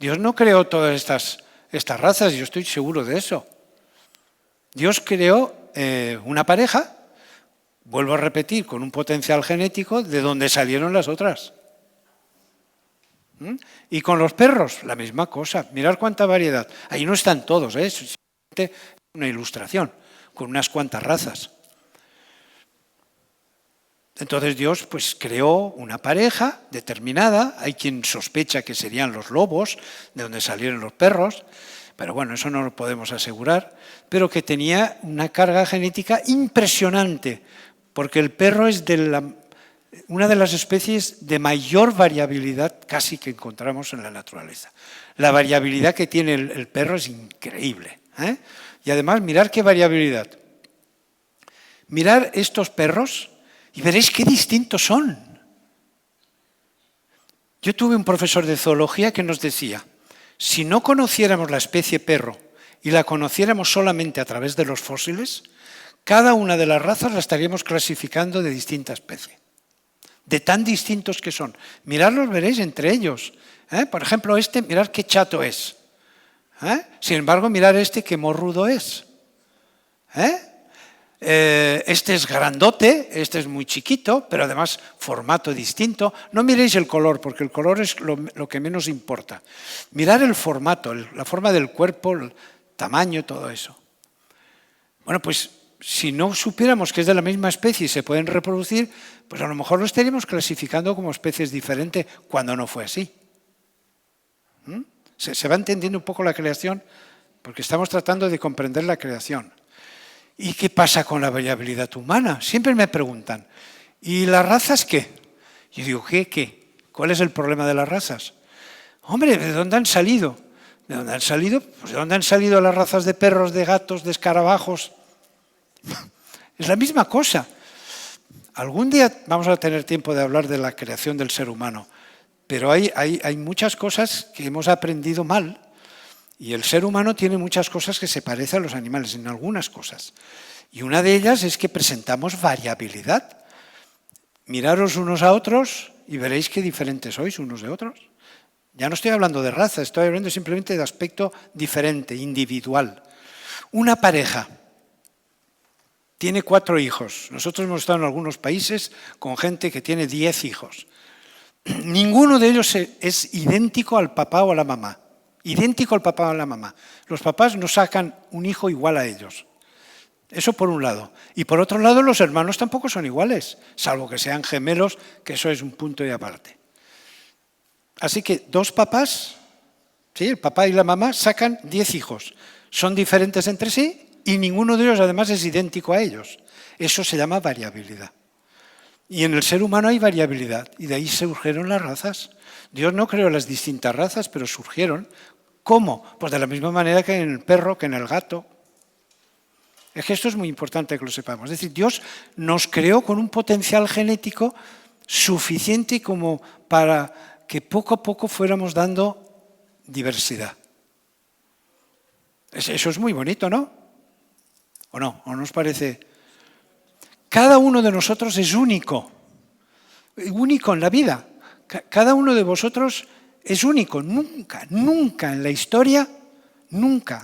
Dios no creó todas estas razas, yo estoy seguro de eso. Dios creó una pareja, vuelvo a repetir, con un potencial genético de donde salieron las otras. Y con los perros, la misma cosa. Mirad cuánta variedad. Ahí no están todos, es simplemente una ilustración, con unas cuantas razas. Entonces Dios pues creó una pareja determinada, hay quien sospecha que serían los lobos, de donde salieron los perros, pero bueno, eso no lo podemos asegurar, pero que tenía una carga genética impresionante, porque el perro es una de las especies de mayor variabilidad casi que encontramos en la naturaleza. La variabilidad que tiene el perro es increíble. Y además, mirad qué variabilidad. Mirad estos perros y veréis qué distintos son. Yo tuve un profesor de zoología que nos decía, si no conociéramos la especie perro y la conociéramos solamente a través de los fósiles, cada una de las razas la estaríamos clasificando de distinta especie. De tan distintos que son. Miradlos, veréis entre ellos. Por ejemplo, mirad qué chato es. Sin embargo, mirad qué morrudo es. Este es grandote, este es muy chiquito, pero además formato distinto. No miréis el color, porque el color es lo que menos importa. Mirad el formato, la forma del cuerpo, el tamaño, todo eso. Bueno, pues si no supiéramos que es de la misma especie y se pueden reproducir, pues a lo mejor lo estaríamos clasificando como especies diferentes cuando no fue así. ¿Se va entendiendo un poco la creación? Porque estamos tratando de comprender la creación. ¿Y qué pasa con la variabilidad humana? Siempre me preguntan, ¿y las razas qué? Yo digo, ¿qué? ¿Cuál es el problema de las razas? Hombre, ¿de dónde han salido? ¿De dónde han salido? Pues ¿de dónde han salido las razas de perros, de gatos, de escarabajos? Es la misma cosa. Algún día vamos a tener tiempo de hablar de la creación del ser humano, pero hay muchas cosas que hemos aprendido mal y el ser humano tiene muchas cosas que se parecen a los animales, en algunas cosas. Y una de ellas es que presentamos variabilidad. Miraros unos a otros y veréis qué diferentes sois unos de otros. Ya no estoy hablando de raza, estoy hablando simplemente de aspecto diferente, individual. Una pareja tiene 4 hijos. Nosotros hemos estado en algunos países con gente que tiene 10 hijos. Ninguno de ellos es idéntico al papá o a la mamá. Idéntico al papá o a la mamá. Los papás no sacan un hijo igual a ellos. Eso por un lado. Y por otro lado, los hermanos tampoco son iguales, salvo que sean gemelos, que eso es un punto y aparte. Así que 2 papás, ¿sí? El papá y la mamá, sacan 10 hijos. Son diferentes entre sí y ninguno de ellos además es idéntico a ellos. Eso se llama variabilidad. Y en el ser humano hay variabilidad y de ahí surgieron las razas. Dios no creó las distintas razas, pero surgieron. ¿Cómo? Pues de la misma manera que en el perro, que en el gato. Es que esto es muy importante que lo sepamos. Es decir, Dios nos creó con un potencial genético suficiente como para que poco a poco fuéramos dando diversidad. Eso es muy bonito, ¿no? ¿O no? ¿O no os parece? Cada uno de nosotros es único. Único en la vida. Cada uno de vosotros es único. Nunca, nunca en la historia, nunca,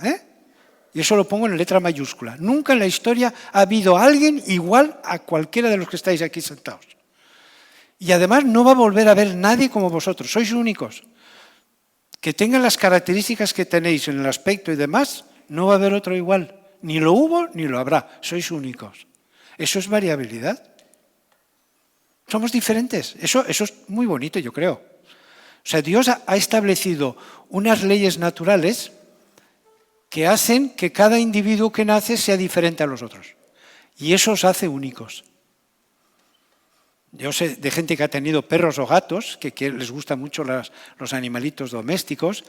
y eso lo pongo en letra mayúscula, nunca en la historia ha habido alguien igual a cualquiera de los que estáis aquí sentados. Y además no va a volver a haber nadie como vosotros, sois únicos. Que tengan las características que tenéis en el aspecto y demás, no va a haber otro igual. Ni lo hubo ni lo habrá, sois únicos. Eso es variabilidad. Somos diferentes, eso es muy bonito, yo creo. O sea, Dios ha establecido unas leyes naturales que hacen que cada individuo que nace sea diferente a los otros. Y eso os hace únicos. Yo sé de gente que ha tenido perros o gatos, que les gustan mucho los animalitos domésticos,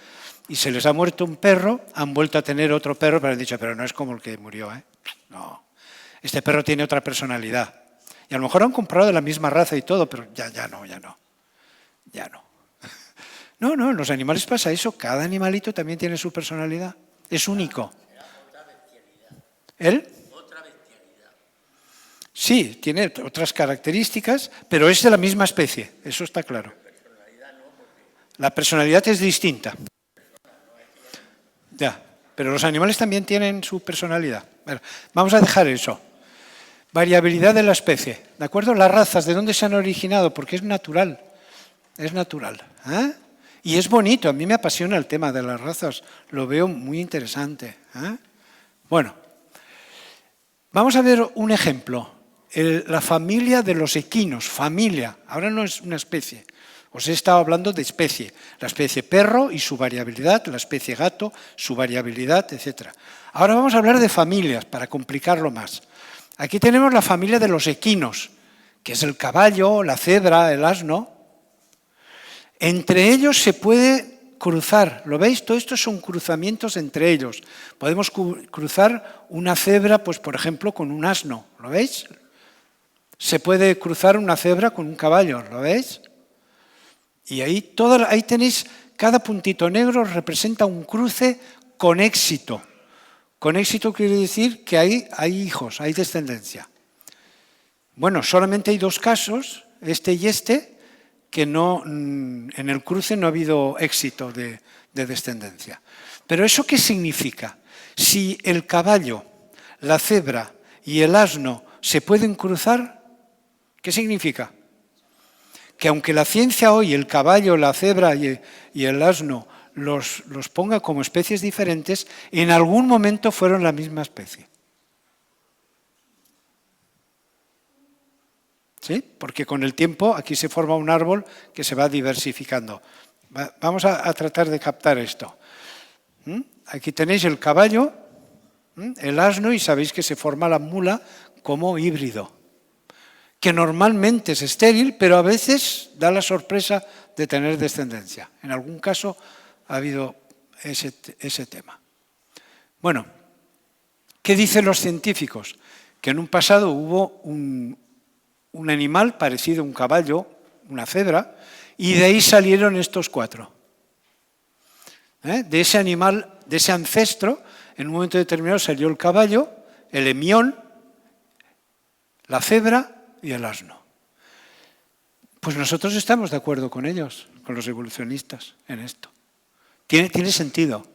y se les ha muerto un perro, han vuelto a tener otro perro, pero han dicho, pero no es como el que murió, ¿eh? No, este perro tiene otra personalidad. Y a lo mejor han comprado de la misma raza y todo, pero ya no. No, en los animales pasa eso, cada animalito también tiene su personalidad, es único. ¿Él? Sí, tiene otras características, pero es de la misma especie, eso está claro. La personalidad es distinta. Ya, pero los animales también tienen su personalidad. Bueno, vamos a dejar eso. Variabilidad de la especie, ¿de acuerdo? Las razas, ¿de dónde se han originado? Porque es natural, Y es bonito, a mí me apasiona el tema de las razas, lo veo muy interesante. Bueno, vamos a ver un ejemplo. La familia de los equinos, familia, ahora no es una especie. Os he estado hablando de especie, la especie perro y su variabilidad, la especie gato, su variabilidad, etc. Ahora vamos a hablar de familias, para complicarlo más. Aquí tenemos la familia de los equinos, que es el caballo, la cebra, el asno. Entre ellos se puede cruzar, ¿lo veis? Todo esto son cruzamientos entre ellos. Podemos cruzar una cebra, pues por ejemplo, con un asno, ¿lo veis? Se puede cruzar una cebra con un caballo, ¿lo veis? Y ahí tenéis, cada puntito negro representa un cruce con éxito. Con éxito quiere decir que hay hijos, hay descendencia. Bueno, solamente hay 2 casos, este y este, que en el cruce no ha habido éxito de descendencia. Pero ¿eso qué significa? Si el caballo, la cebra y el asno se pueden cruzar, ¿qué significa? Que aunque la ciencia hoy, el caballo, la cebra y el asno, los ponga como especies diferentes, en algún momento fueron la misma especie. ¿sí? Porque con el tiempo aquí se forma un árbol que se va diversificando. Vamos a tratar de captar esto. Aquí tenéis el caballo, el asno, y sabéis que se forma la mula como híbrido, que normalmente es estéril, pero a veces da la sorpresa de tener descendencia. En algún caso ha habido ese tema. Bueno, ¿qué dicen los científicos? Que en un pasado hubo un animal parecido a un caballo, una cebra, y de ahí salieron estos 4. De ese animal, de ese ancestro, en un momento determinado salió el caballo, el emión, la cebra y el asno. Pues nosotros estamos de acuerdo con ellos, con los evolucionistas, en esto. Tiene sentido.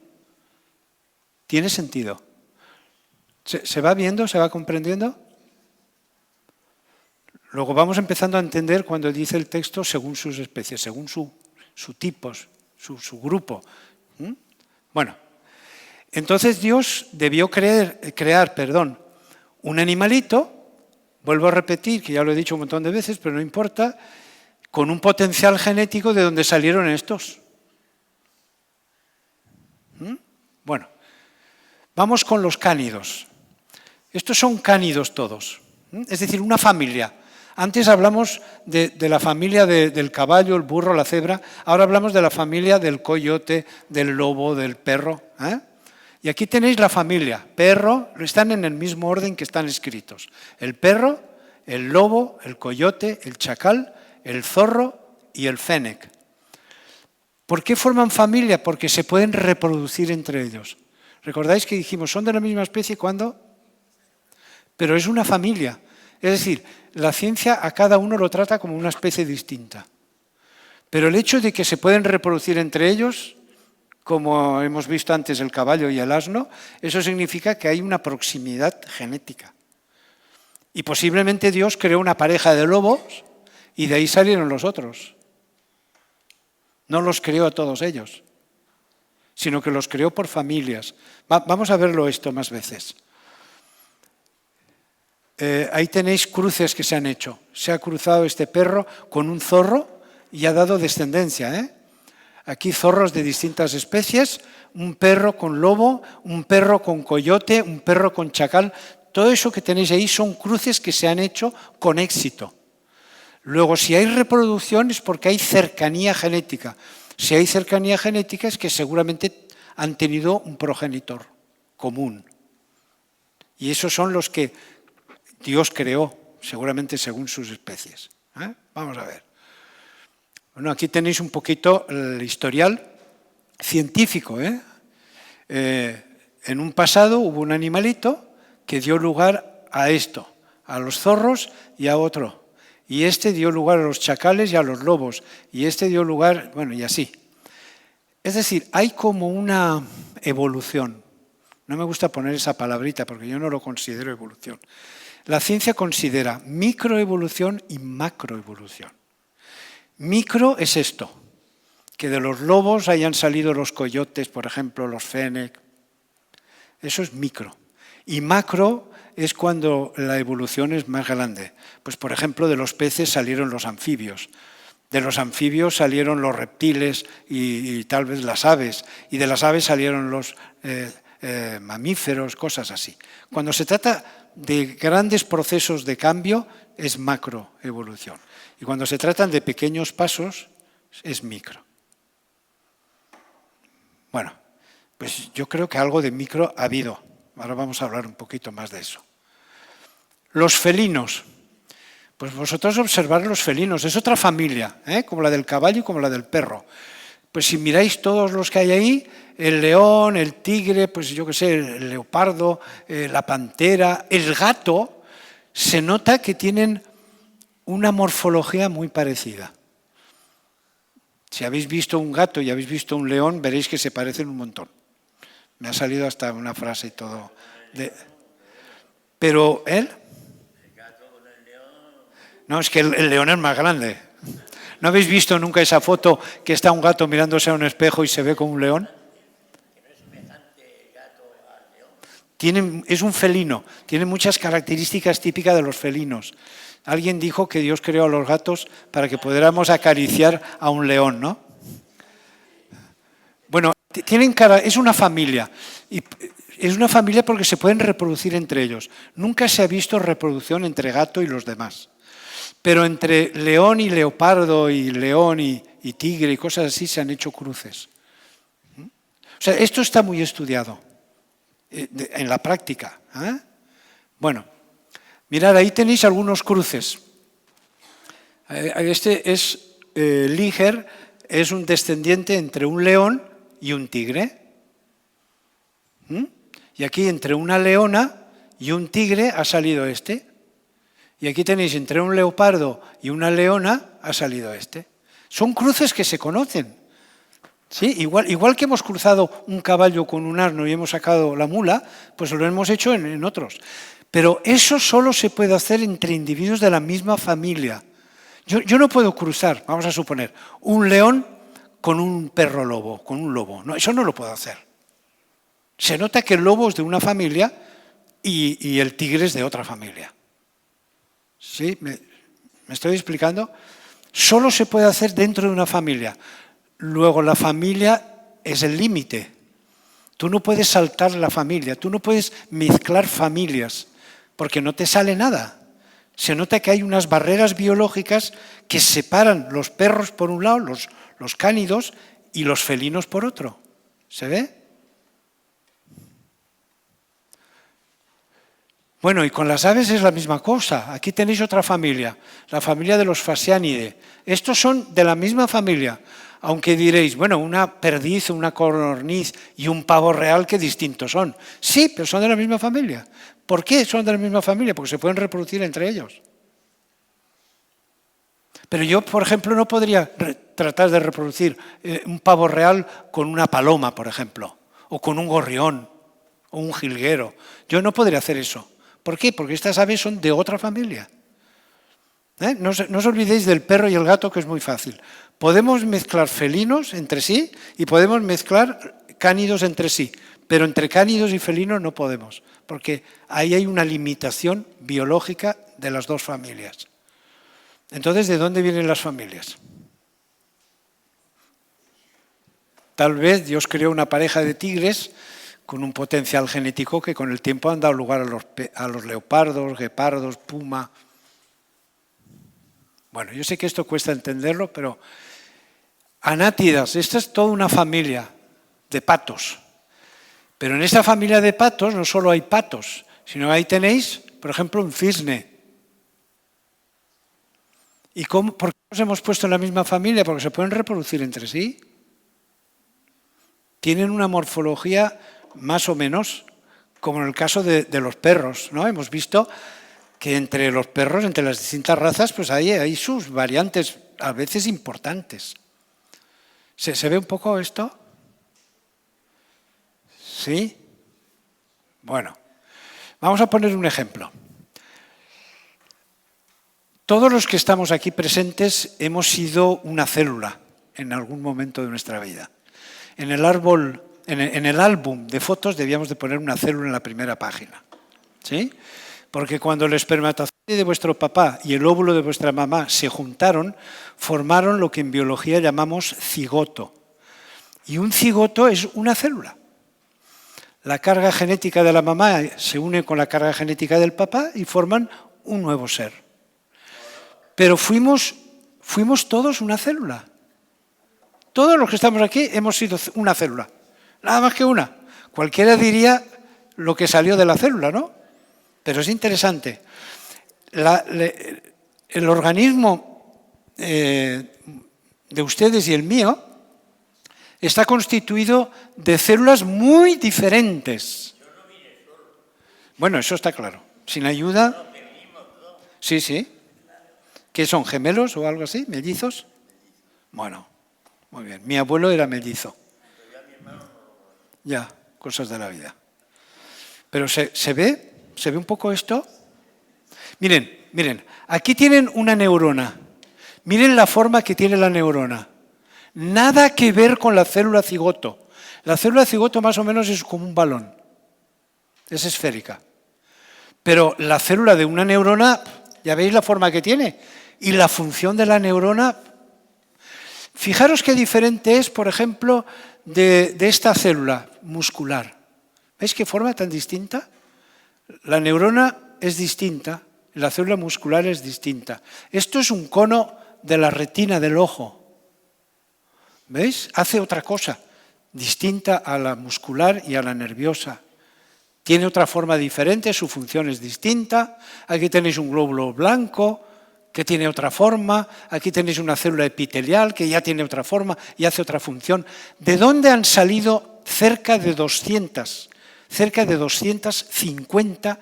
Tiene sentido. ¿Se va viendo? ¿Se va comprendiendo? Luego vamos empezando a entender cuando dice el texto según sus especies, según su tipo, su grupo. Bueno, entonces Dios debió crear un animalito, vuelvo a repetir, que ya lo he dicho un montón de veces, pero no importa, con un potencial genético de donde salieron estos. Bueno, vamos con los cánidos. Estos son cánidos todos, es decir, una familia. Antes hablamos de la familia del caballo, el burro, la cebra. Ahora hablamos de la familia del coyote, del lobo, del perro. Y aquí tenéis la familia. Perro, están en el mismo orden que están escritos. El perro, el lobo, el coyote, el chacal, el zorro y el fennec. ¿Por qué forman familia? Porque se pueden reproducir entre ellos. ¿Recordáis que dijimos, son de la misma especie cuando? Pero es una familia. Es decir, la ciencia a cada uno lo trata como una especie distinta. Pero el hecho de que se pueden reproducir entre ellos, como hemos visto antes el caballo y el asno, eso significa que hay una proximidad genética. Y posiblemente Dios creó una pareja de lobos y de ahí salieron los otros. No los creó a todos ellos, sino que los creó por familias. Vamos a verlo esto más veces. Ahí tenéis cruces que se han hecho. Se ha cruzado este perro con un zorro y ha dado descendencia. Aquí zorros de distintas especies, un perro con lobo, un perro con coyote, un perro con chacal. Todo eso que tenéis ahí son cruces que se han hecho con éxito. Luego, si hay reproducción es porque hay cercanía genética. Si hay cercanía genética es que seguramente han tenido un progenitor común. Y esos son los que Dios creó, seguramente según sus especies. Vamos a ver. Bueno, aquí tenéis un poquito el historial científico. En un pasado hubo un animalito que dio lugar a esto, a los zorros y a otro. Y este dio lugar a los chacales y a los lobos. Y este dio lugar, bueno, y así. Es decir, hay como una evolución. No me gusta poner esa palabrita porque yo no lo considero evolución. La ciencia considera microevolución y macroevolución. Micro es esto, que de los lobos hayan salido los coyotes, por ejemplo, los fennec. Eso es micro. Y macro es cuando la evolución es más grande. Pues, por ejemplo, de los peces salieron los anfibios. De los anfibios salieron los reptiles y tal vez las aves. Y de las aves salieron los mamíferos, cosas así. Cuando se trata de grandes procesos de cambio es macroevolución. Y cuando se tratan de pequeños pasos es micro. Bueno, pues yo creo que algo de micro ha habido. Ahora vamos a hablar un poquito más de eso. Los felinos. Pues vosotros observad los felinos. Es otra familia, como la del caballo y como la del perro. Pues si miráis todos los que hay ahí, el león, el tigre, pues yo qué sé, el leopardo, la pantera, el gato, se nota que tienen una morfología muy parecida. Si habéis visto un gato y habéis visto un león, veréis que se parecen un montón. Me ha salido hasta una frase y todo. Pero él... No, es que el león es más grande. ¿No habéis visto nunca esa foto que está un gato mirándose a un espejo y se ve como un león? Es un felino, tiene muchas características típicas de los felinos. Alguien dijo que Dios creó a los gatos para que pudiéramos acariciar a un león, ¿no? Bueno, es una familia. Y es una familia porque se pueden reproducir entre ellos. Nunca se ha visto reproducción entre gato y los demás. Pero entre león y leopardo y león y tigre y cosas así se han hecho cruces. O sea, esto está muy estudiado en la práctica. Bueno, mirad, ahí tenéis algunos cruces. Este es Liger, es un descendiente entre un león y un tigre. Y aquí entre una leona y un tigre ha salido este. Y aquí tenéis entre un leopardo y una leona ha salido este. Son cruces que se conocen. ¿Sí? Igual que hemos cruzado un caballo con un asno y hemos sacado la mula, pues lo hemos hecho en otros. Pero eso solo se puede hacer entre individuos de la misma familia. Yo no puedo cruzar, vamos a suponer, un león con un perro lobo, con un lobo. No, eso no lo puedo hacer. Se nota que el lobo es de una familia y el tigre es de otra familia. ¿Sí? ¿Me estoy explicando? Solo se puede hacer dentro de una familia. Luego la familia es el límite. Tú no puedes saltar la familia, tú no puedes mezclar familias, porque no te sale nada. Se nota que hay unas barreras biológicas que separan los perros por un lado, los cánidos, y los felinos por otro. ¿Se ve? Bueno, y con las aves es la misma cosa. Aquí tenéis otra familia, la familia de los Phasianidae. Estos son de la misma familia, aunque diréis, bueno, una perdiz, una codorniz y un pavo real, qué distintos son. Sí, pero son de la misma familia. ¿Por qué son de la misma familia? Porque se pueden reproducir entre ellos. Pero yo, por ejemplo, no podría tratar de reproducir un pavo real con una paloma, por ejemplo, o con un gorrión, o un jilguero. Yo no podría hacer eso. ¿Por qué? Porque estas aves son de otra familia. No os olvidéis del perro y el gato, que es muy fácil. Podemos mezclar felinos entre sí y podemos mezclar cánidos entre sí, pero entre cánidos y felinos no podemos, porque ahí hay una limitación biológica de las dos familias. Entonces, ¿de dónde vienen las familias? Tal vez Dios creó una pareja de tigres con un potencial genético que con el tiempo han dado lugar a los leopardos, guepardos, puma. Bueno, yo sé que esto cuesta entenderlo, pero anátidas, esta es toda una familia de patos. Pero en esta familia de patos no solo hay patos, sino ahí tenéis, por ejemplo, un cisne. ¿Y por qué los hemos puesto en la misma familia? Porque se pueden reproducir entre sí. Tienen una morfología más o menos, como en el caso de los perros, ¿no? Hemos visto que entre los perros, entre las distintas razas, pues hay sus variantes, a veces importantes. ¿Se ve un poco esto? ¿Sí? Bueno, vamos a poner un ejemplo. Todos los que estamos aquí presentes hemos sido una célula en algún momento de nuestra vida. En el álbum de fotos debíamos de poner una célula en la primera página. ¿Sí? Porque cuando el espermatozoide de vuestro papá y el óvulo de vuestra mamá se juntaron, formaron lo que en biología llamamos cigoto. Y un cigoto es una célula. La carga genética de la mamá se une con la carga genética del papá y forman un nuevo ser. Pero fuimos todos una célula. Todos los que estamos aquí hemos sido una célula. Nada más que una. Cualquiera diría lo que salió de la célula, ¿no? Pero es interesante. El organismo de ustedes y el mío está constituido de células muy diferentes. Bueno, eso está claro. Sin ayuda. Sí, sí. ¿Qué son, gemelos o algo así? ¿Mellizos? Bueno, muy bien. Mi abuelo era mellizo. Ya, cosas de la vida. Pero ¿se ve? ¿Se ve un poco esto? Miren, aquí tienen una neurona. Miren la forma que tiene la neurona. Nada que ver con la célula cigoto. La célula cigoto más o menos es como un balón. es esférica. Pero la célula de una neurona, ya veis la forma que tiene. Y la función de la neurona, fijaros qué diferente es, por ejemplo, de esta célula muscular. ¿Veis qué forma tan distinta? La neurona es distinta, la célula muscular es distinta. Esto es un cono de la retina del ojo. ¿Veis? Hace otra cosa, distinta a la muscular y a la nerviosa. Tiene otra forma diferente, su función es distinta. Aquí tenéis un glóbulo blanco que tiene otra forma. Aquí tenéis una célula epitelial que ya tiene otra forma y hace otra función. ¿De dónde han salido cerca de 250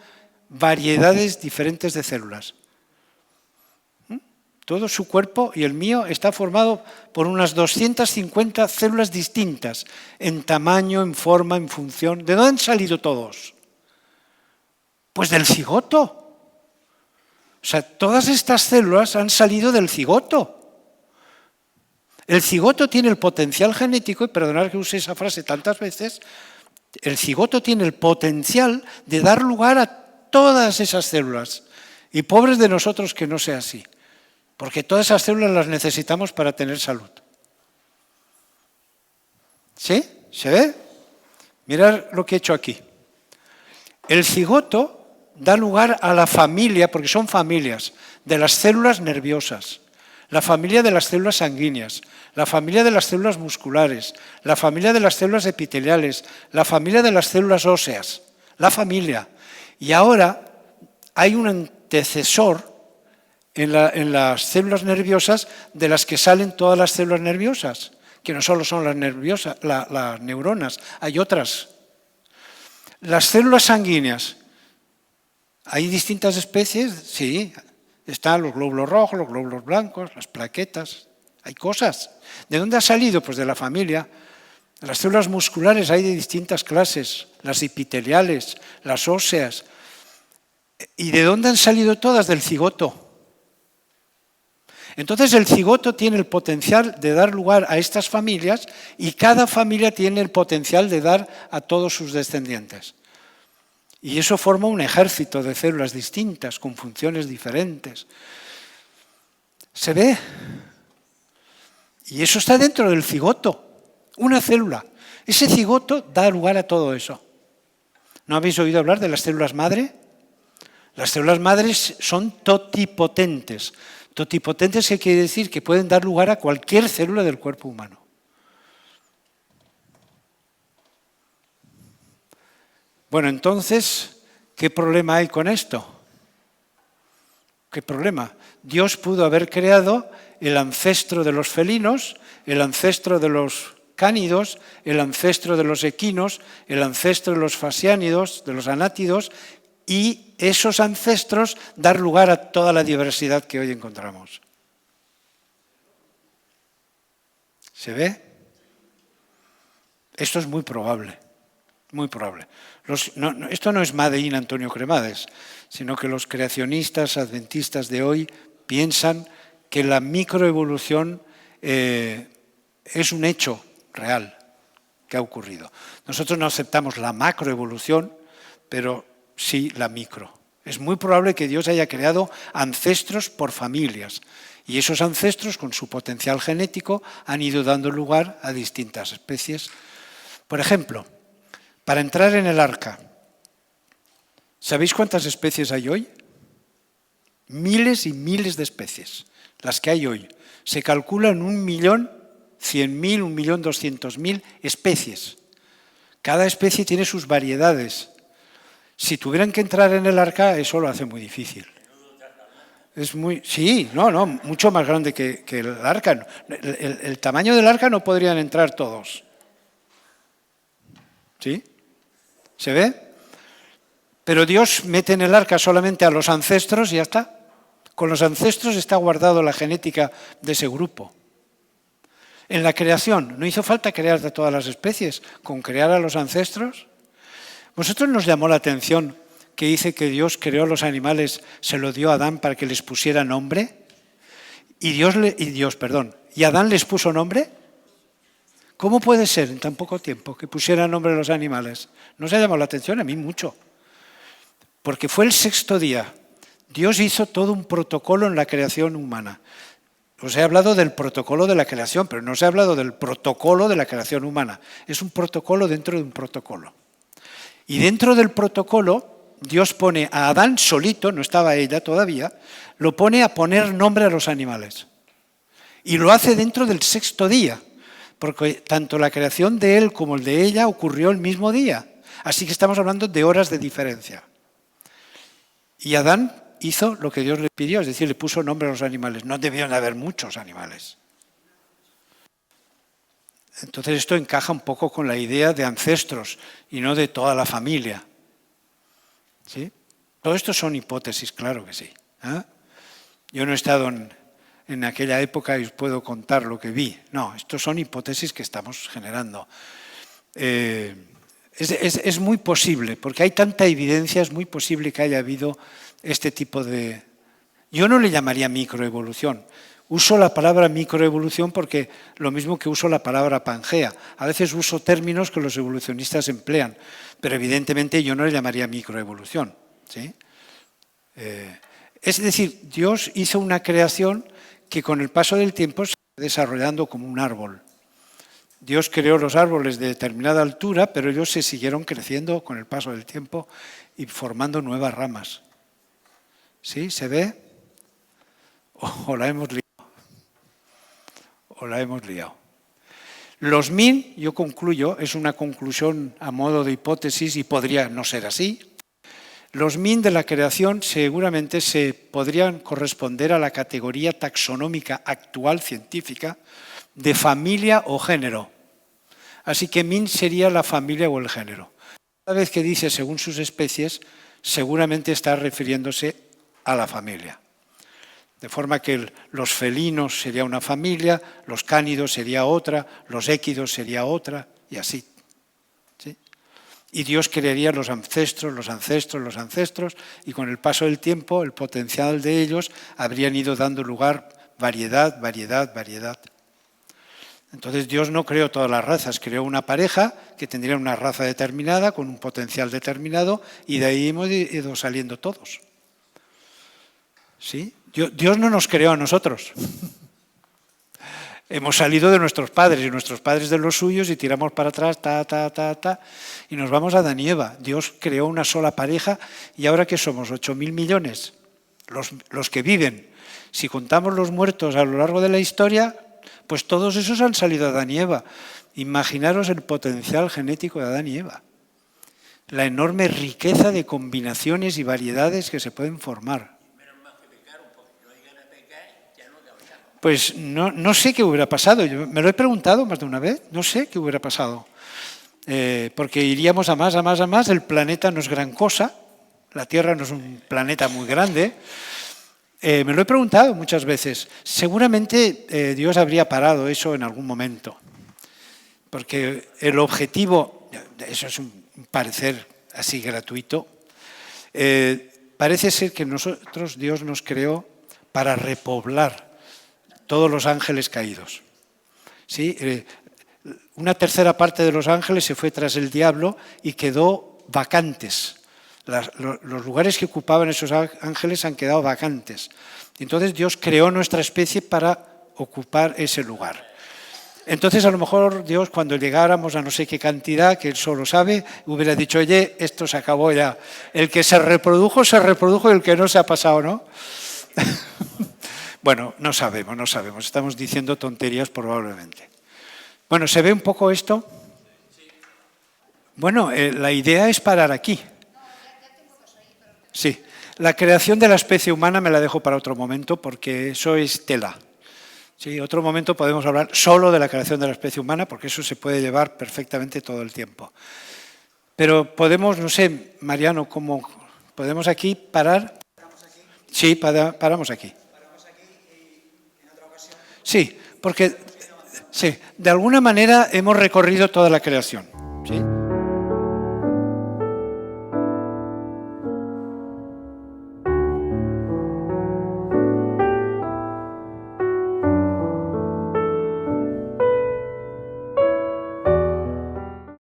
variedades diferentes de células? Todo su cuerpo y el mío está formado por unas 250 células distintas, en tamaño, en forma, en función. ¿De dónde han salido todos? Pues del cigoto. O sea, todas estas células han salido del cigoto. El cigoto tiene el potencial genético, y perdonad que use esa frase tantas veces, el cigoto tiene el potencial de dar lugar a todas esas células. Y pobres de nosotros que no sea así. Porque todas esas células las necesitamos para tener salud. ¿Sí? ¿Se ve? Mirad lo que he hecho aquí. El cigoto da lugar a la familia, porque son familias, de las células nerviosas, la familia de las células sanguíneas, la familia de las células musculares, la familia de las células epiteliales, la familia de las células óseas, la familia. Y ahora hay un antecesor en las células nerviosas de las que salen todas las células nerviosas, que no solo son las neuronas, hay otras. Las células sanguíneas, ¿hay distintas especies? Sí, están los glóbulos rojos, los glóbulos blancos, las plaquetas, hay cosas. ¿De dónde ha salido? Pues de la familia. Las células musculares hay de distintas clases, las epiteliales, las óseas. ¿Y de dónde han salido todas? Del cigoto. Entonces el cigoto tiene el potencial de dar lugar a estas familias y cada familia tiene el potencial de dar a todos sus descendientes. Y eso forma un ejército de células distintas, con funciones diferentes. ¿Se ve? Y eso está dentro del cigoto, una célula. Ese cigoto da lugar a todo eso. ¿No habéis oído hablar de las células madre? Las células madres son totipotentes. Totipotentes, ¿qué quiere decir? Que pueden dar lugar a cualquier célula del cuerpo humano. Bueno, entonces, ¿qué problema hay con esto? ¿Qué problema? Dios pudo haber creado el ancestro de los felinos, el ancestro de los cánidos, el ancestro de los equinos, el ancestro de los fasiánidos, de los anátidos, y esos ancestros dar lugar a toda la diversidad que hoy encontramos. ¿Se ve? Esto es muy probable, muy probable. Esto no es Made in Antonio Cremades, sino que los creacionistas adventistas de hoy piensan que la microevolución es un hecho real que ha ocurrido. Nosotros no aceptamos la macroevolución, pero sí la micro. Es muy probable que Dios haya creado ancestros por familias y esos ancestros con su potencial genético han ido dando lugar a distintas especies. Por ejemplo, para entrar en el arca, ¿sabéis cuántas especies hay hoy? Miles y miles de especies, las que hay hoy. Se calculan 1.100.000, 1.200.000 especies. Cada especie tiene sus variedades. Si tuvieran que entrar en el arca, eso lo hace muy difícil. Mucho más grande que el arca. El tamaño del arca no podrían entrar todos. ¿Sí? ¿Se ve? Pero Dios mete en el arca solamente a los ancestros y ya está. Con los ancestros está guardado la genética de ese grupo. En la creación, ¿no hizo falta crear de todas las especies? ¿Con crear a los ancestros? ¿Vosotros nos llamó la atención que dice que Dios creó a los animales, se lo dio a Adán para que les pusiera nombre? ¿Y Adán les puso nombre? ¿Cómo puede ser en tan poco tiempo que pusiera nombre a los animales? ¿No se ha llamado la atención? A mí mucho. porque fue el sexto día. Dios hizo todo un protocolo en la creación humana. Os he hablado del protocolo de la creación, pero no os he hablado del protocolo de la creación humana. Es un protocolo dentro de un protocolo. Y dentro del protocolo, Dios pone a Adán solito, no estaba ella todavía, lo pone a poner nombre a los animales. Y lo hace dentro del sexto día, porque tanto la creación de él como el de ella ocurrió el mismo día. Así que estamos hablando de horas de diferencia. Y Adán hizo lo que Dios le pidió, es decir, le puso nombre a los animales. No debían haber muchos animales. Entonces esto encaja un poco con la idea de ancestros y no de toda la familia. ¿Sí? Todo esto son hipótesis, claro que sí. ¿Eh? Yo no he estado en aquella época y os puedo contar lo que vi. No, estos son hipótesis que estamos generando. Es muy posible, porque hay tanta evidencia, es muy posible que haya habido este tipo de... Yo no le llamaría microevolución. Uso la palabra microevolución porque lo mismo que uso la palabra Pangea. A veces uso términos que los evolucionistas emplean, pero evidentemente yo no le llamaría microevolución. ¿Sí? Es decir, Dios hizo una creación que con el paso del tiempo se va desarrollando como un árbol. Dios creó los árboles de determinada altura, pero ellos se siguieron creciendo con el paso del tiempo y formando nuevas ramas. ¿Sí? ¿Se ve? ¿O la hemos liado? ¿O la hemos liado? Los min, yo concluyo, es una conclusión a modo de hipótesis y podría no ser así. Los min de la creación seguramente se podrían corresponder a la categoría taxonómica actual científica de familia o género. Así que min sería la familia o el género. Cada vez que dice según sus especies, seguramente está refiriéndose a la familia. De forma que los felinos sería una familia, los cánidos sería otra, los équidos sería otra, y así. ¿Sí? Y Dios crearía los ancestros, los ancestros, los ancestros, y con el paso del tiempo, el potencial de ellos habrían ido dando lugar variedad, variedad, variedad. Entonces Dios no creó todas las razas, creó una pareja que tendría una raza determinada, con un potencial determinado, y de ahí hemos ido saliendo todos. ¿Sí? Dios no nos creó a nosotros. Hemos salido de nuestros padres y nuestros padres de los suyos y tiramos para atrás, y nos vamos a Adán y Eva. Dios creó una sola pareja y ahora ¿qué somos? 8.000 millones, los que viven. Si contamos los muertos a lo largo de la historia, pues todos esos han salido de Adán y Eva. Imaginaros el potencial genético de Adán y Eva. La enorme riqueza de combinaciones y variedades que se pueden formar. Pues no sé qué hubiera pasado. Yo me lo he preguntado más de una vez. No sé qué hubiera pasado. Porque iríamos a más, a más, a más. El planeta no es gran cosa. La Tierra no es un planeta muy grande. Me lo he preguntado muchas veces. Seguramente Dios habría parado eso en algún momento. Porque el objetivo, eso es un parecer así gratuito, parece ser que nosotros, Dios nos creó para repoblar todos los ángeles caídos. ¿Sí? Una tercera parte de los ángeles se fue tras el diablo y quedó vacantes. Los lugares que ocupaban esos ángeles han quedado vacantes. Entonces Dios creó nuestra especie para ocupar ese lugar. Entonces a lo mejor Dios, cuando llegáramos a no sé qué cantidad, que Él solo sabe, hubiera dicho, oye, esto se acabó ya. El que se reprodujo y el que no se ha pasado, ¿no? Bueno, no sabemos. Estamos diciendo tonterías probablemente. Bueno, ¿se ve un poco esto? Bueno, la idea es parar aquí. Sí, la creación de la especie humana me la dejo para otro momento porque eso es tela. Sí, otro momento podemos hablar solo de la creación de la especie humana porque eso se puede llevar perfectamente todo el tiempo. Pero podemos, no sé, Mariano, ¿cómo podemos aquí parar? Sí, paramos aquí. Sí, porque sí, de alguna manera hemos recorrido toda la creación. ¿Sí?